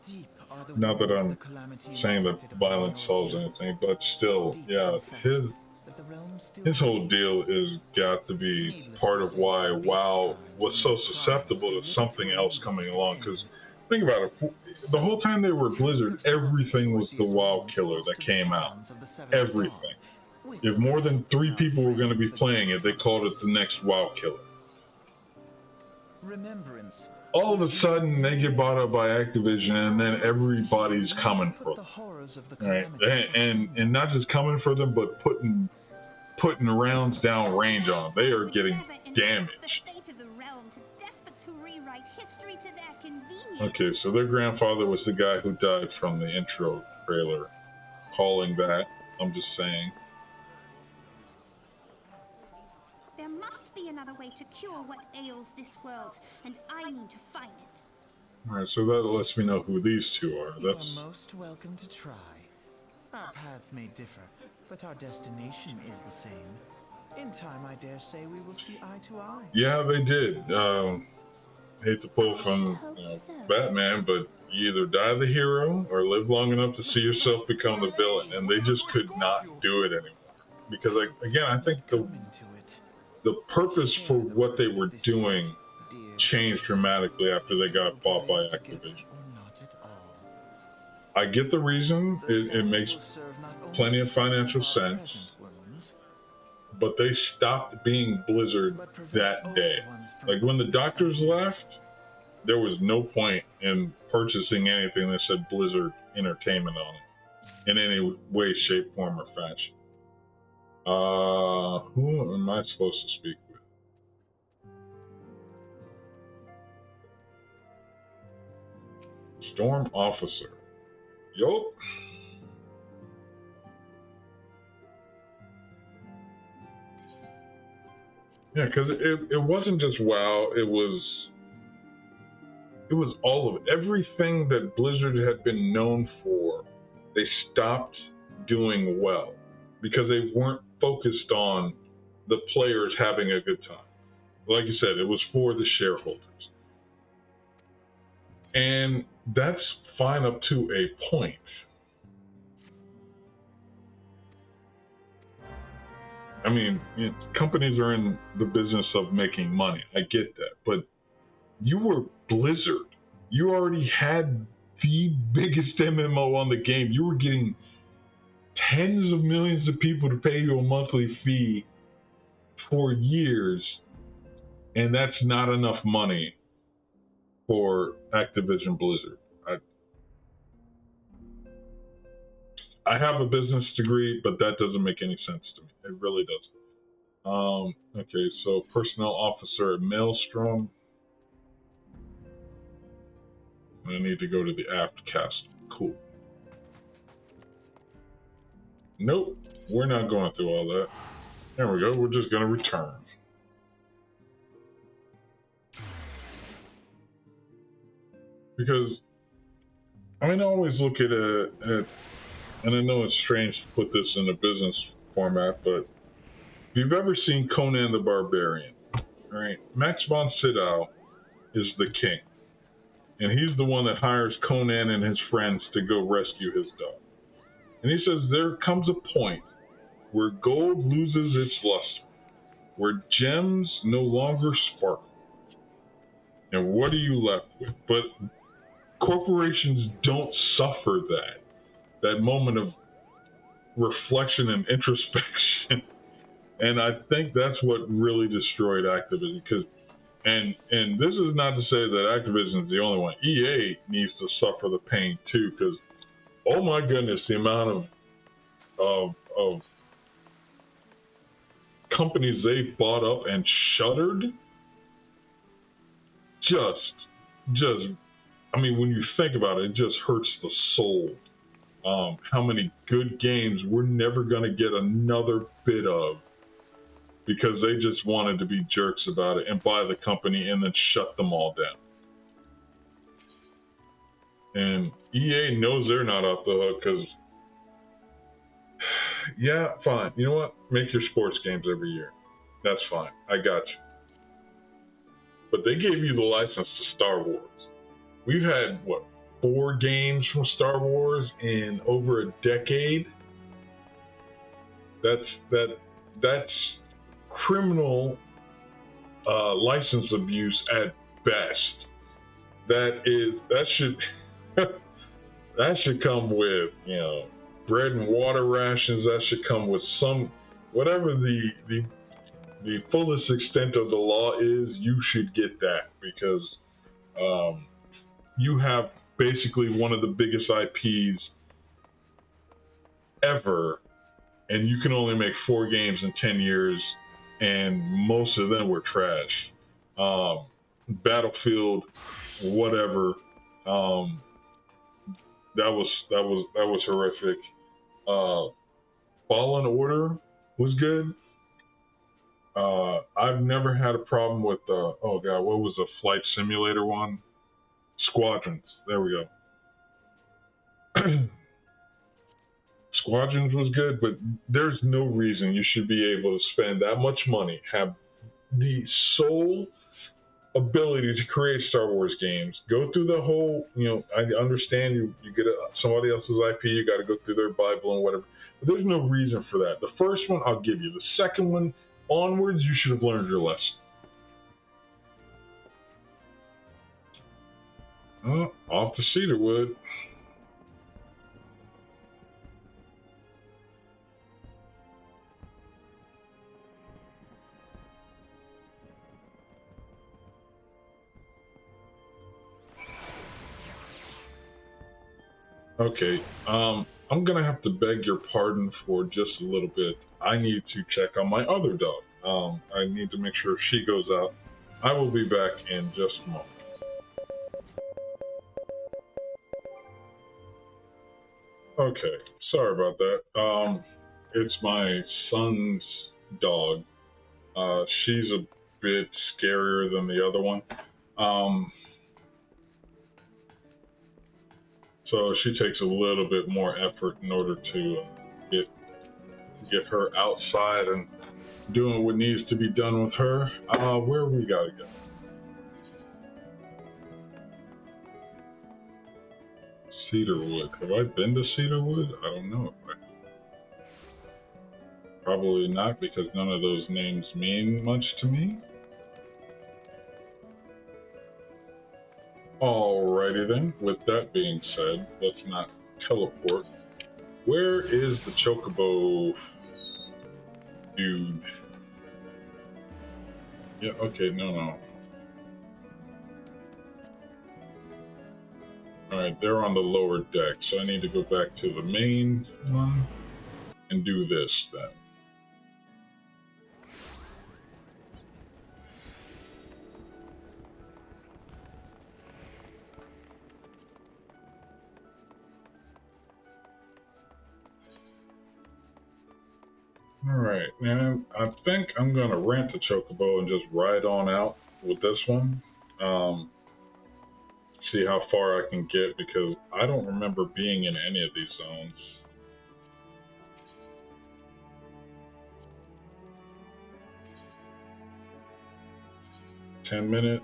Deep are the Not that wounds I'm the calamity saying that inflicted upon violence solves Eorzea. anything, but So still, deep, yeah, in fact, his that the realm still his whole bleeds. deal is got to be Needless part to of say, why the beast WoW tribes was and so their crimes susceptible do to little something to else alleviate coming the along. pain. Because think about it, the So, whole time they were the task Blizzard, of salving everything was the Eorzea's WoW ruins killer falls that to the came out. Scions of the Seventh Everything. Dawn, with If the more help than from 3 our people were going to be friends, the playing it, they called it Great the next WoW killer. Remembrance. All of a sudden, they get bought up by Activision, and then everybody's coming for them. Right, and not just coming for them, but putting rounds down range on them. They are getting Never entrust damaged. the fate of the realm to despots who rewrite history to their convenience. Okay, so their grandfather was the guy who died from the intro trailer. Calling that, I'm just saying. There must be another way to cure what ails this world, and I need to find it. Alright, so that lets me know who these two are. You That's are most welcome to try. Our paths may differ, but our destination is the same. In time, I dare say we will see eye to eye. yeah, they did. Hate to pull I from should hope so. Batman, but you either die the hero or live long enough to see yourself become the villain, and they just could not do it anymore. Because, like, again, I think Coming to it. the purpose Share for the what they burden were of this doing fate, dear changed sister. dramatically after they got We'll bought by prevail together Activision. or not at all. I get the reason, The it salve makes will serve not only plenty to of patch up financial our sense, present wounds, but they stopped being Blizzard but prevent that old day. ones from Like when the opening doctors again. left, there was no point in purchasing anything that said Blizzard Entertainment on it in any way, shape, form, or fashion. Who am I supposed to speak with? Storm Officer. Yup. Yeah, because it wasn't just WoW, it was all of it. Everything that Blizzard had been known for, they stopped doing well because they weren't focused on the players having a good time. Like you said, it was for the shareholders. And that's fine up to a point. I mean, companies are in the business of making money. I get that. But you were Blizzard. You already had the biggest MMO on the game. You were getting tens of millions of people to pay you a monthly fee for years, and that's not enough money for Activision Blizzard. I have a business degree, but that doesn't make any sense to me. It really doesn't. Okay, so personnel officer at Maelstrom. I need to go to the aft cast. Cool. Nope, we're not going through all that. There we go, we're just going to return. Because, I mean, I always look at it, and I know it's strange to put this in a business format, but if you've ever seen Conan the Barbarian, right? Max von Sydow is the king. And he's the one that hires Conan and his friends to go rescue his dog. And he says there comes a point where gold loses its luster, where gems no longer sparkle. And what are you left with? But corporations don't suffer that moment of reflection and introspection. And I think that's what really destroyed Activision. And this is not to say that Activision is the only one. EA needs to suffer the pain too, because oh my goodness, the amount of companies they bought up and shuttered. Just, I mean, when you think about it, it just hurts the soul. How many good games we're never going to get another bit of because they just wanted to be jerks about it and buy the company and then shut them all down. And EA knows they're not off the hook because, yeah, fine. You know what? Make your sports games every year. That's fine. I got you. But they gave you the license to Star Wars. We've had, what, 4 games from Star Wars in over a decade? That's criminal license abuse at best. That should come with, you know, bread and water rations. That should come with some, whatever the fullest extent of the law is, you should get that because you have basically one of the biggest IPs ever, and you can only make 4 games in 10 years, and most of them were trash. Battlefield, whatever. That was horrific. Fallen Order was good. I've never had a problem with oh god, what was the flight simulator one? Squadrons. There we go. Squadrons was good, but there's no reason you should be able to spend that much money, have the sole ability to create Star Wars games, go through the whole, you know, I understand you get somebody else's IP, you got to go through their Bible and whatever, but there's no reason for that. The first one, I'll give you. The second one, onwards, you should have learned your lesson. Oh, off to Cedarwood. Okay, I'm gonna have to beg your pardon for just a little bit. I need to check on my other dog. I need to make sure she goes out. I will be back in just a moment. Okay, sorry about that. It's my son's dog. She's a bit scarier than the other one. So she takes a little bit more effort in order to get her outside and doing what needs to be done with her. Where we gotta go? Cedarwood. Have I been to Cedarwood? I don't know. Probably not, because none of those names mean much to me. Alrighty then, with that being said, let's not teleport. Where is the Chocobo dude? Yeah, okay, no. Alright, they're on the lower deck, so I need to go back to the main one and do this then. Alright, and I think I'm gonna rent a chocobo and just ride on out with this one. See how far I can get, because I don't remember being in any of these zones. $10.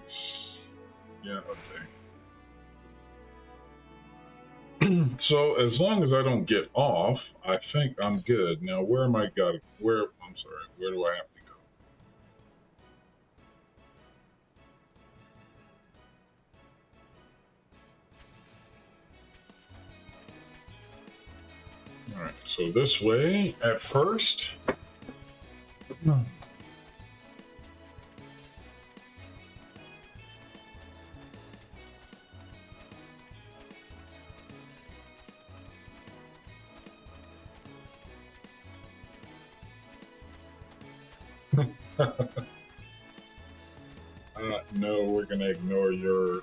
Yeah, okay. So as long as I don't get off, I think I'm good. Now, where am I got? Where? I'm sorry. Where do I have to go? All right. So this way at first. No, we're gonna ignore your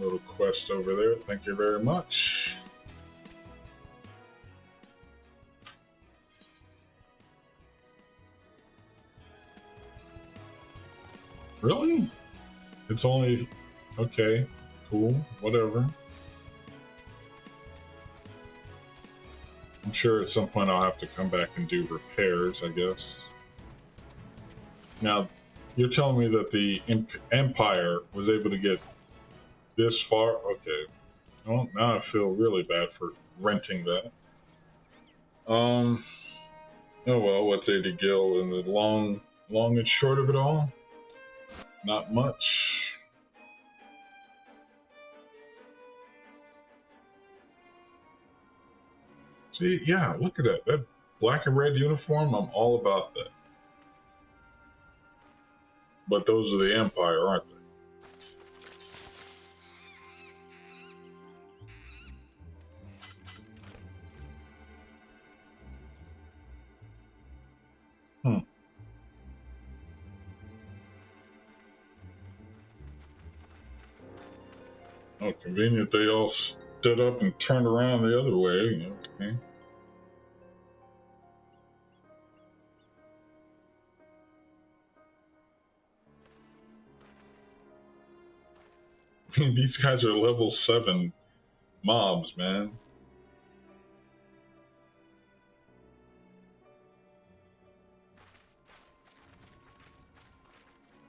little quest over there. Thank you very much. Really? It's only... Okay, cool, whatever. I'm sure at some point I'll have to come back and do repairs, I guess. Now, you're telling me that the Empire was able to get this far? Okay. Well, now I feel really bad for renting that. Oh well, what's 80 gil? And the long and short of it all? Not much. See, yeah, look at that. That black and red uniform, I'm all about that. But those are the Empire, aren't they? Oh, convenient they all stood up and turned around the other way. Okay. These guys are level 7 mobs, man.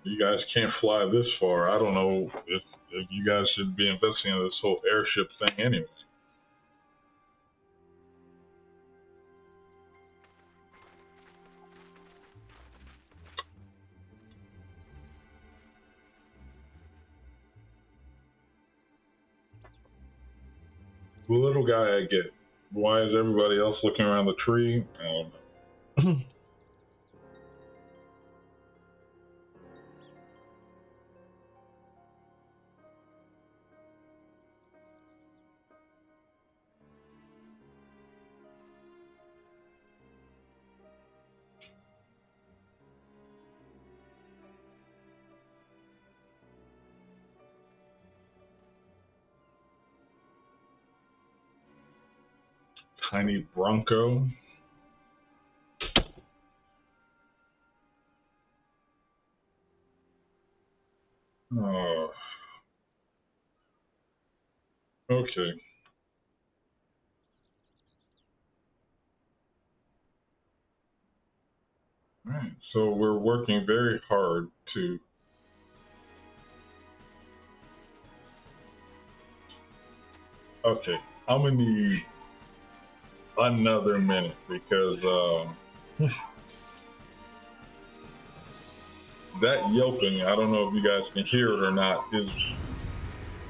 You guys can't fly this far. I don't know if you guys should be investing in this whole airship thing anyway. The little guy I get. Why is everybody else looking around the tree? I don't know. Tiny Bronco. Oh. Okay. Alright, so we're working very hard to... Okay, I'm gonna need another minute because that yelping, I don't know if you guys can hear it or not, is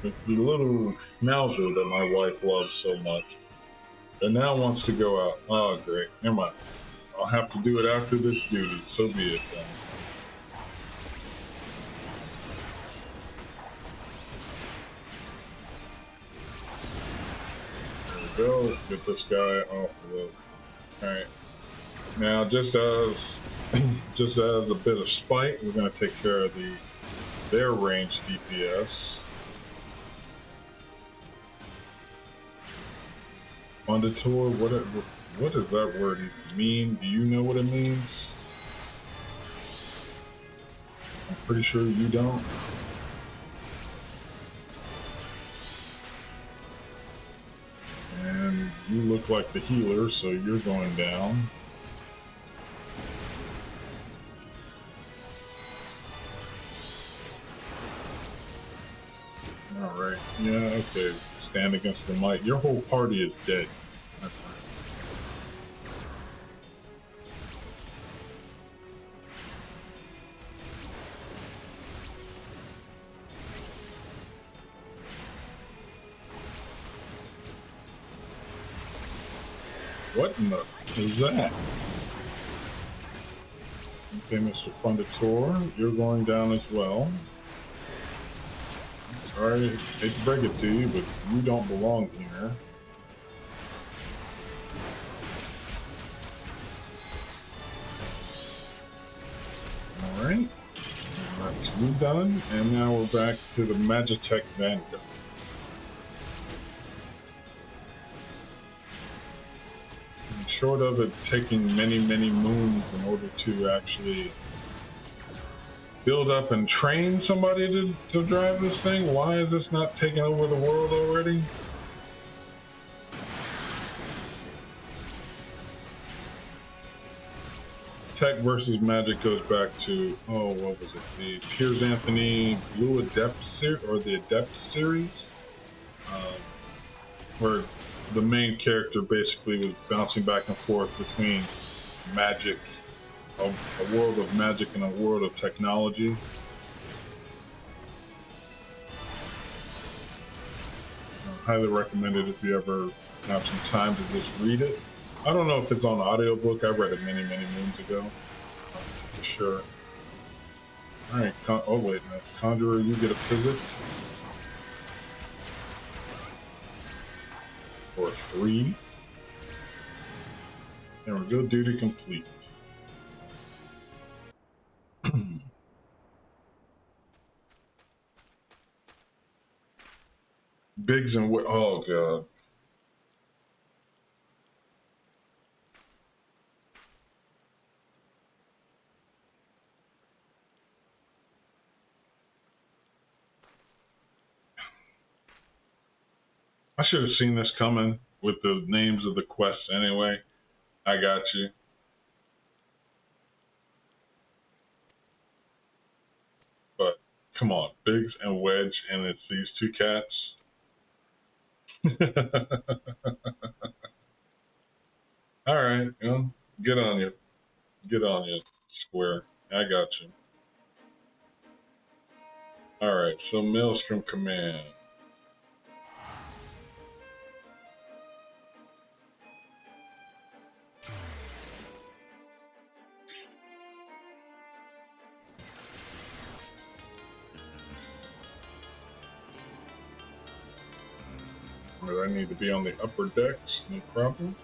the little schnauzer that my wife loves so much. And now wants to go out. Oh, great. Never mind. I'll have to do it after this duty. So be it then. There we go. Let's get this guy off of the... Alright. Now, just as a bit of spite, we're going to take care of their range DPS. On the tour, whatever. What does that word mean? Do you know what it means? I'm pretty sure you don't. And you look like the healer, so you're going down. Alright, yeah, okay. Stand against the might. Your whole party is dead. That's right. What in the is that? Okay, MrTaupeTO, you're going down as well. Sorry, hate to break it to you, but you don't belong here. Alright. That's you done, and now we're back to the Magitech Vanguard. Short of it taking many, many moons in order to actually build up and train somebody to drive this thing, why is this not taking over the world already? Tech versus Magic goes back to, oh, what was it? The Piers Anthony Blue Adept series, or the Adept series, where the main character basically was bouncing back and forth between magic, a world of magic and a world of technology. I highly recommend it if you ever have some time to just read it. I don't know if it's on audiobook. I read it many, many moons ago, for sure. Alright, oh wait, no. Conjurer, you get a physics. For 3. There we go, duty complete. Biggs and oh god. I should have seen this coming with the names of the quests anyway. I got you. But come on, Biggs and Wedge, and it's these two cats. All right, get on you, Square. I got you. All right, so Maelstrom Command. Where I need to be on the upper decks, no problem.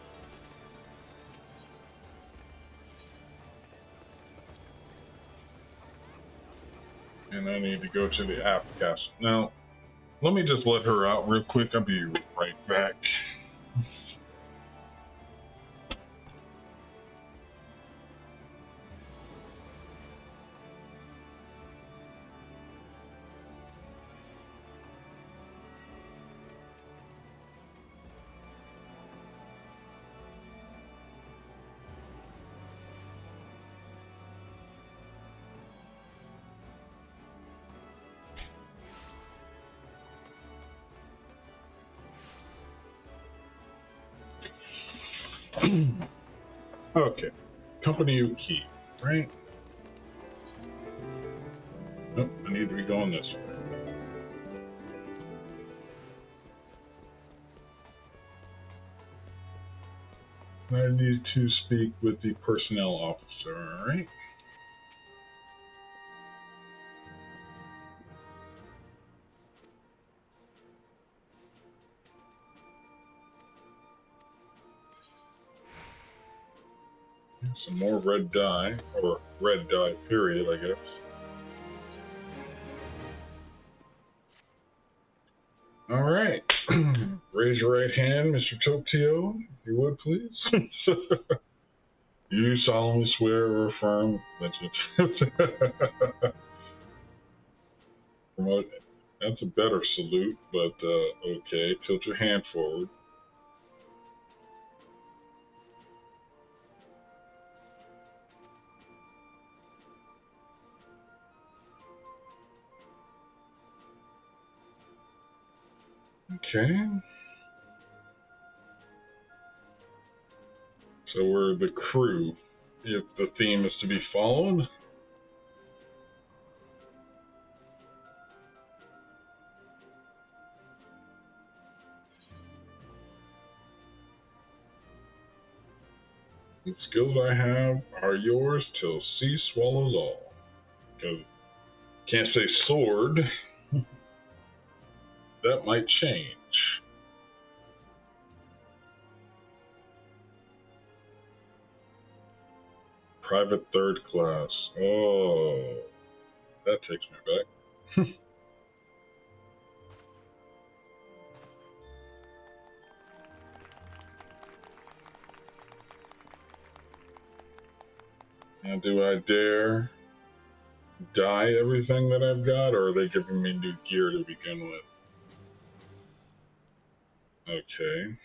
And I need to go to the aft castle. Now, let me just let her out real quick. I'll be right back. Okay, company key, right? Nope, I need to be going this way. I need to speak with the personnel officer, alright? Some more red dye, or red dye period, I guess. Alright, ready raise your right hand, MrTaupeTO, if you would, please. You solemnly swear or affirm that you promote. That's a better salute, but okay. Tilt your hand forward. Okay. So we're the crew, if the theme is to be followed. The skills I have are yours till sea swallows all. Because can't say sword. That might change. Private third class. Oh, that takes me back. Now, do I dare dye everything that I've got, or are they giving me new gear to begin with? Okay.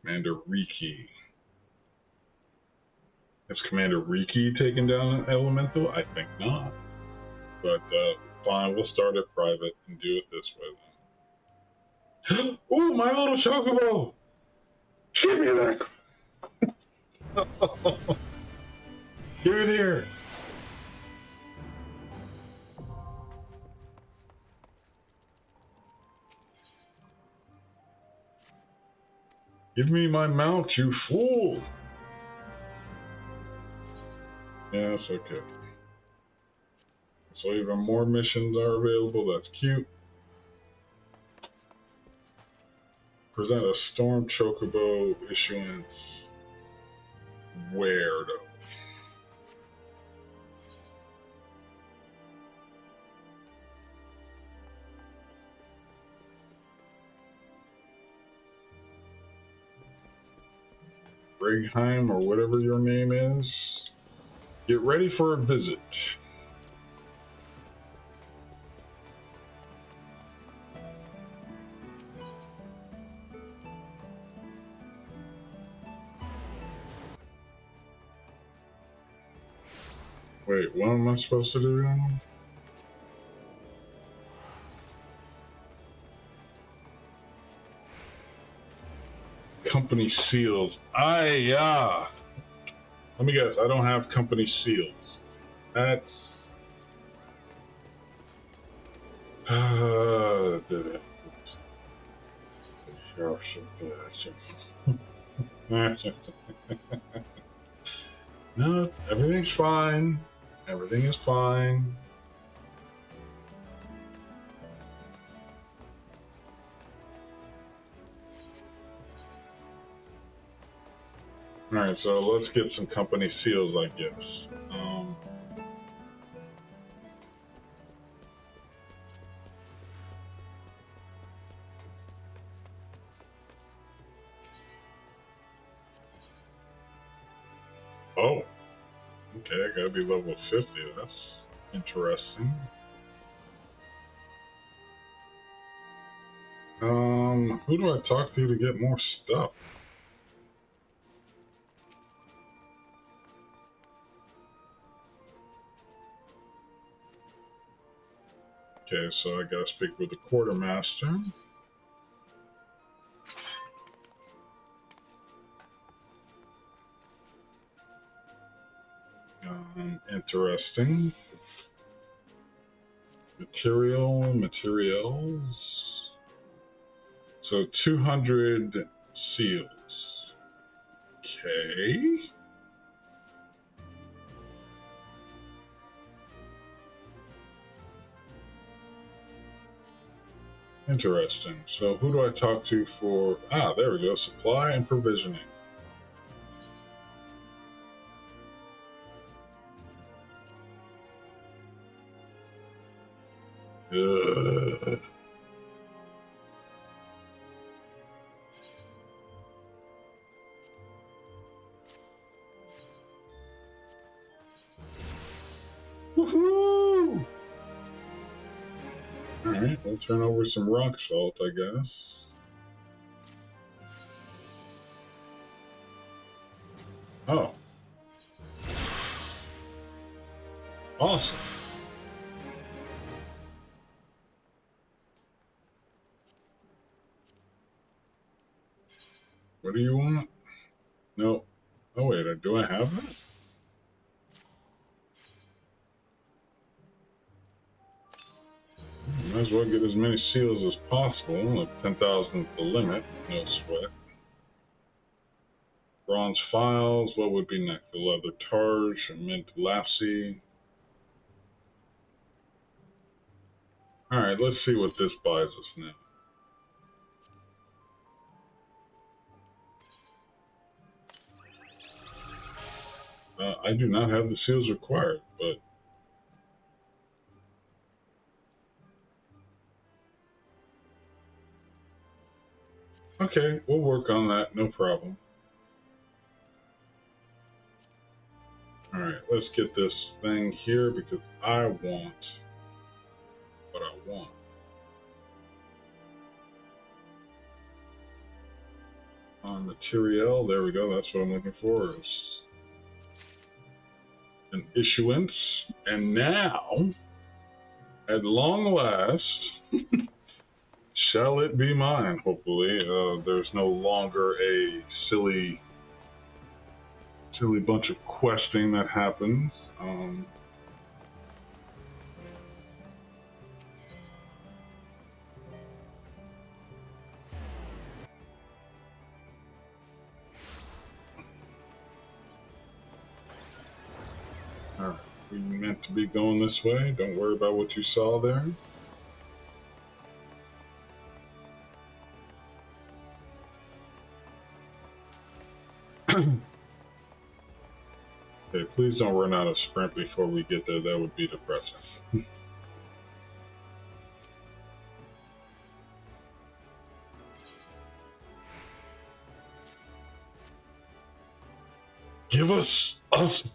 Commander Riki. Has Commander Riki taken down an elemental? I think not. But fine, we'll start at private and do it this way then. Ooh, my little chocobo! Give me that! Give it here! Give me my mount, you fool! Yeah, that's okay. So even more missions are available, that's cute. Present a storm chocobo issuance. Where though? Brigheim or whatever your name is. Get ready for a visit. Wait, what am I supposed to do now? Company seals. Yeah. Let me guess, I don't have company seals. That's... No, everything's fine. Everything is fine. Alright, so let's get some company seals, I guess. Oh, okay, I gotta be level 50. That's interesting. Who do I talk to get more stuff? Okay, so I gotta speak with the quartermaster. Interesting. Materials. So 200 seals. Okay. Interesting. So who do I talk to for... Ah, there we go. Supply and provisioning. Ugh. Woohoo! Alright, we'll turn over some rock salt, I guess. Oh. Awesome. What do you want? No. Oh wait, do I have that? Might as well get as many seals as possible. 10,000 is the limit. No sweat. Bronze files. What would be next? The leather targe, a mint lassie. Alright, let's see what this buys us now. I do not have the seals required, but... Okay, we'll work on that, no problem. Alright, let's get this thing here because I want what I want. On material, there we go, that's what I'm looking for. Is an issuance, and now, at long last, shall it be mine, hopefully. There's no longer a silly bunch of questing that happens. Alright, we meant to be going this way. Don't worry about what you saw there. Okay, please don't run out of sprint before we get there. That would be depressing. Give us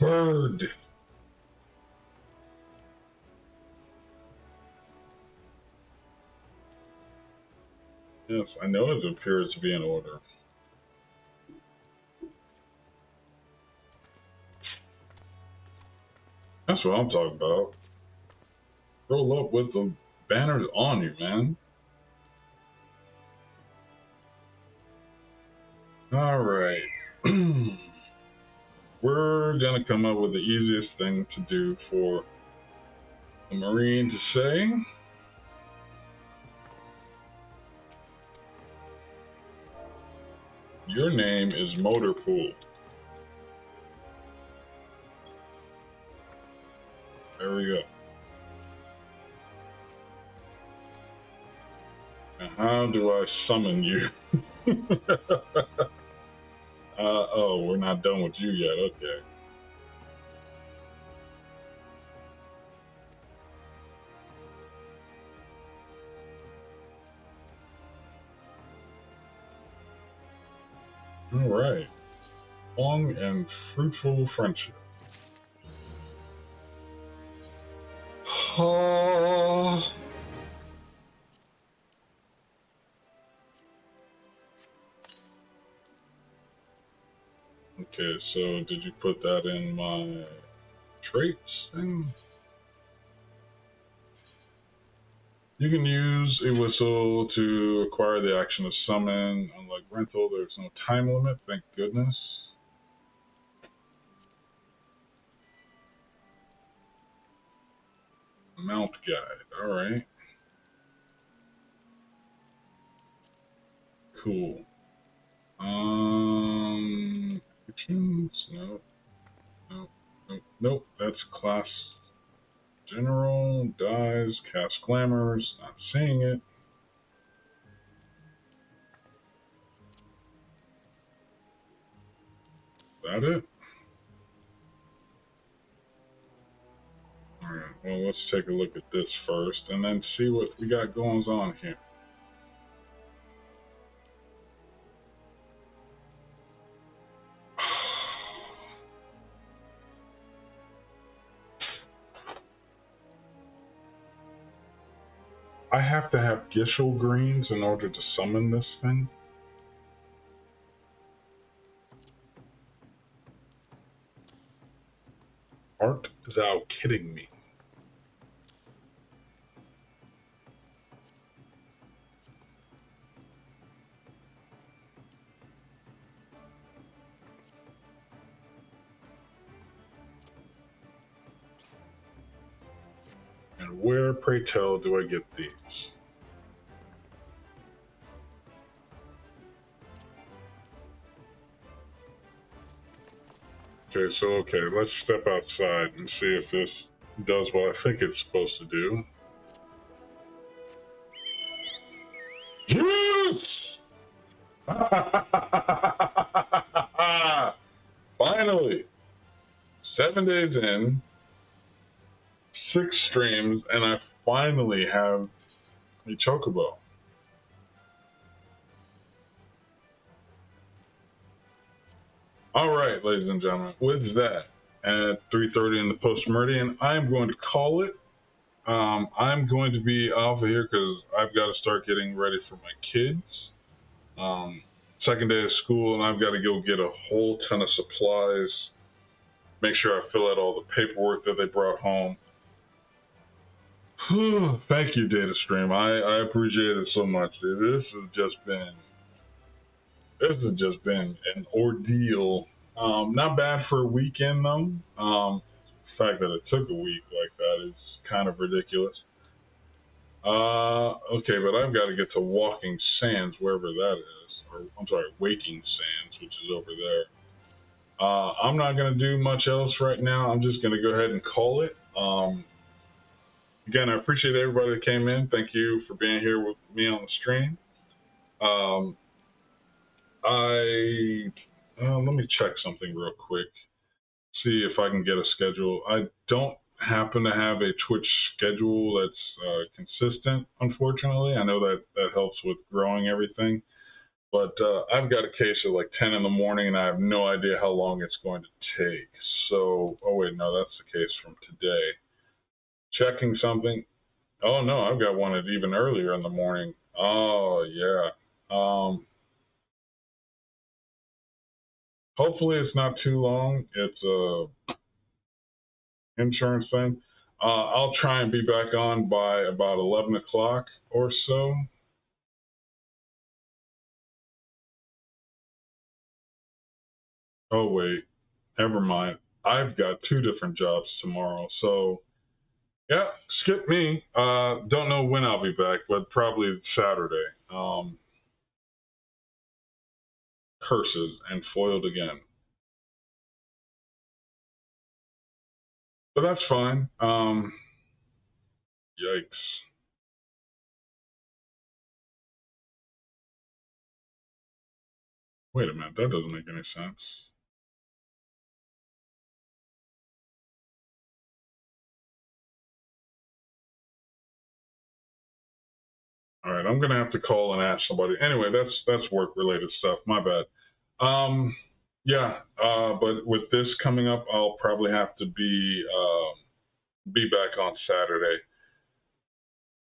bird. Yes, I know it appears to be in order. That's what I'm talking about. Roll up with the banners on you, man. Alright. We're gonna come up with the easiest thing to do for a Marine to say. Your name is Motorpool. There we go. Now how do I summon you? Oh, we're not done with you yet, okay. Alright. Long and fruitful friendship. Oh. Okay, so did you put that in my traits thing? You can use a whistle to acquire the action of summon. Unlike rental, there's no time limit, thank goodness. Mount guide, alright. Cool. Actions? Nope, that's class general, dies, cast glamours, not seeing it. that it? Alright, well, let's take a look at this first and then see what we got going on here. I have to have Gishel greens in order to summon this thing. Art thou kidding me? And where, pray tell, do I get these? Okay, so let's step outside and see if this does what I think it's supposed to do. Yes! Finally! 7 days in, 6 streams, and I finally have a chocobo. All right, ladies and gentlemen, with that, at 3:30 in the post-meridian, I'm going to call it. I'm going to be off of here because I've got to start getting ready for my kids. Second day of school, and I've got to go get a whole ton of supplies, make sure I fill out all the paperwork that they brought home. Thank you, DataStream. I appreciate it so much, dude. This has just been an ordeal. Not bad for a weekend though. The fact that it took a week like that is kind of ridiculous. Okay, but I've got to get to Walking Sands, wherever that is. Or, I'm sorry, Waking Sands, which is over there. I'm not going to do much else right now. I'm just going to go ahead and call it. Again, I appreciate everybody that came in. Thank you for being here with me on the stream. Let me check something real quick. See if I can get a schedule. I don't happen to have a Twitch schedule that's consistent, unfortunately. I know that helps with growing everything. But I've got a case at like 10 in the morning, and I have no idea how long it's going to take. So, oh wait, no, that's the case from today. Checking something. Oh no, I've got one at even earlier in the morning. Oh yeah. Hopefully it's not too long. It's a insurance thing. I'll try and be back on by about 11 o'clock or so. Oh wait, never mind. I've got 2 different jobs tomorrow, so yeah, skip me. Don't know when I'll be back, but probably Saturday. Curses and foiled again. But that's fine. Yikes. Wait a minute, that doesn't make any sense. All right, I'm gonna have to call and ask somebody. Anyway, that's work-related stuff. My bad. Yeah, but with this coming up, I'll probably have to be back on Saturday.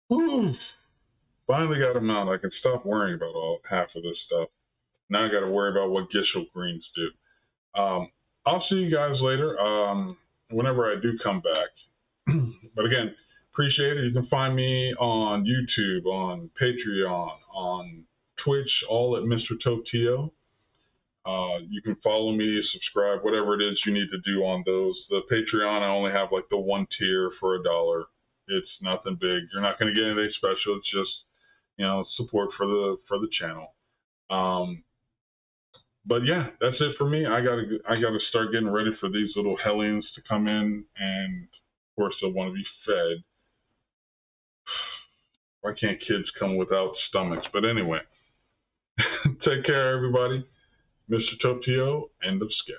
Whew. Finally got them out. I can stop worrying about half of this stuff. Now I got to worry about what Gishel Greens do. I'll see you guys later. Whenever I do come back. But again, appreciate it. You can find me on YouTube, on Patreon, on Twitch, all at MrTaupeTO. You can follow me, subscribe, whatever it is you need to do on those. The Patreon, I only have like the 1 tier for $1. It's nothing big. You're not going to get anything special. It's just, support for the channel. But yeah, that's it for me. I gotta start getting ready for these little hellions to come in, and of course they'll want to be fed. Why can't kids come without stomachs? But anyway, take care, everybody. MrTaupeTO, end of sketch.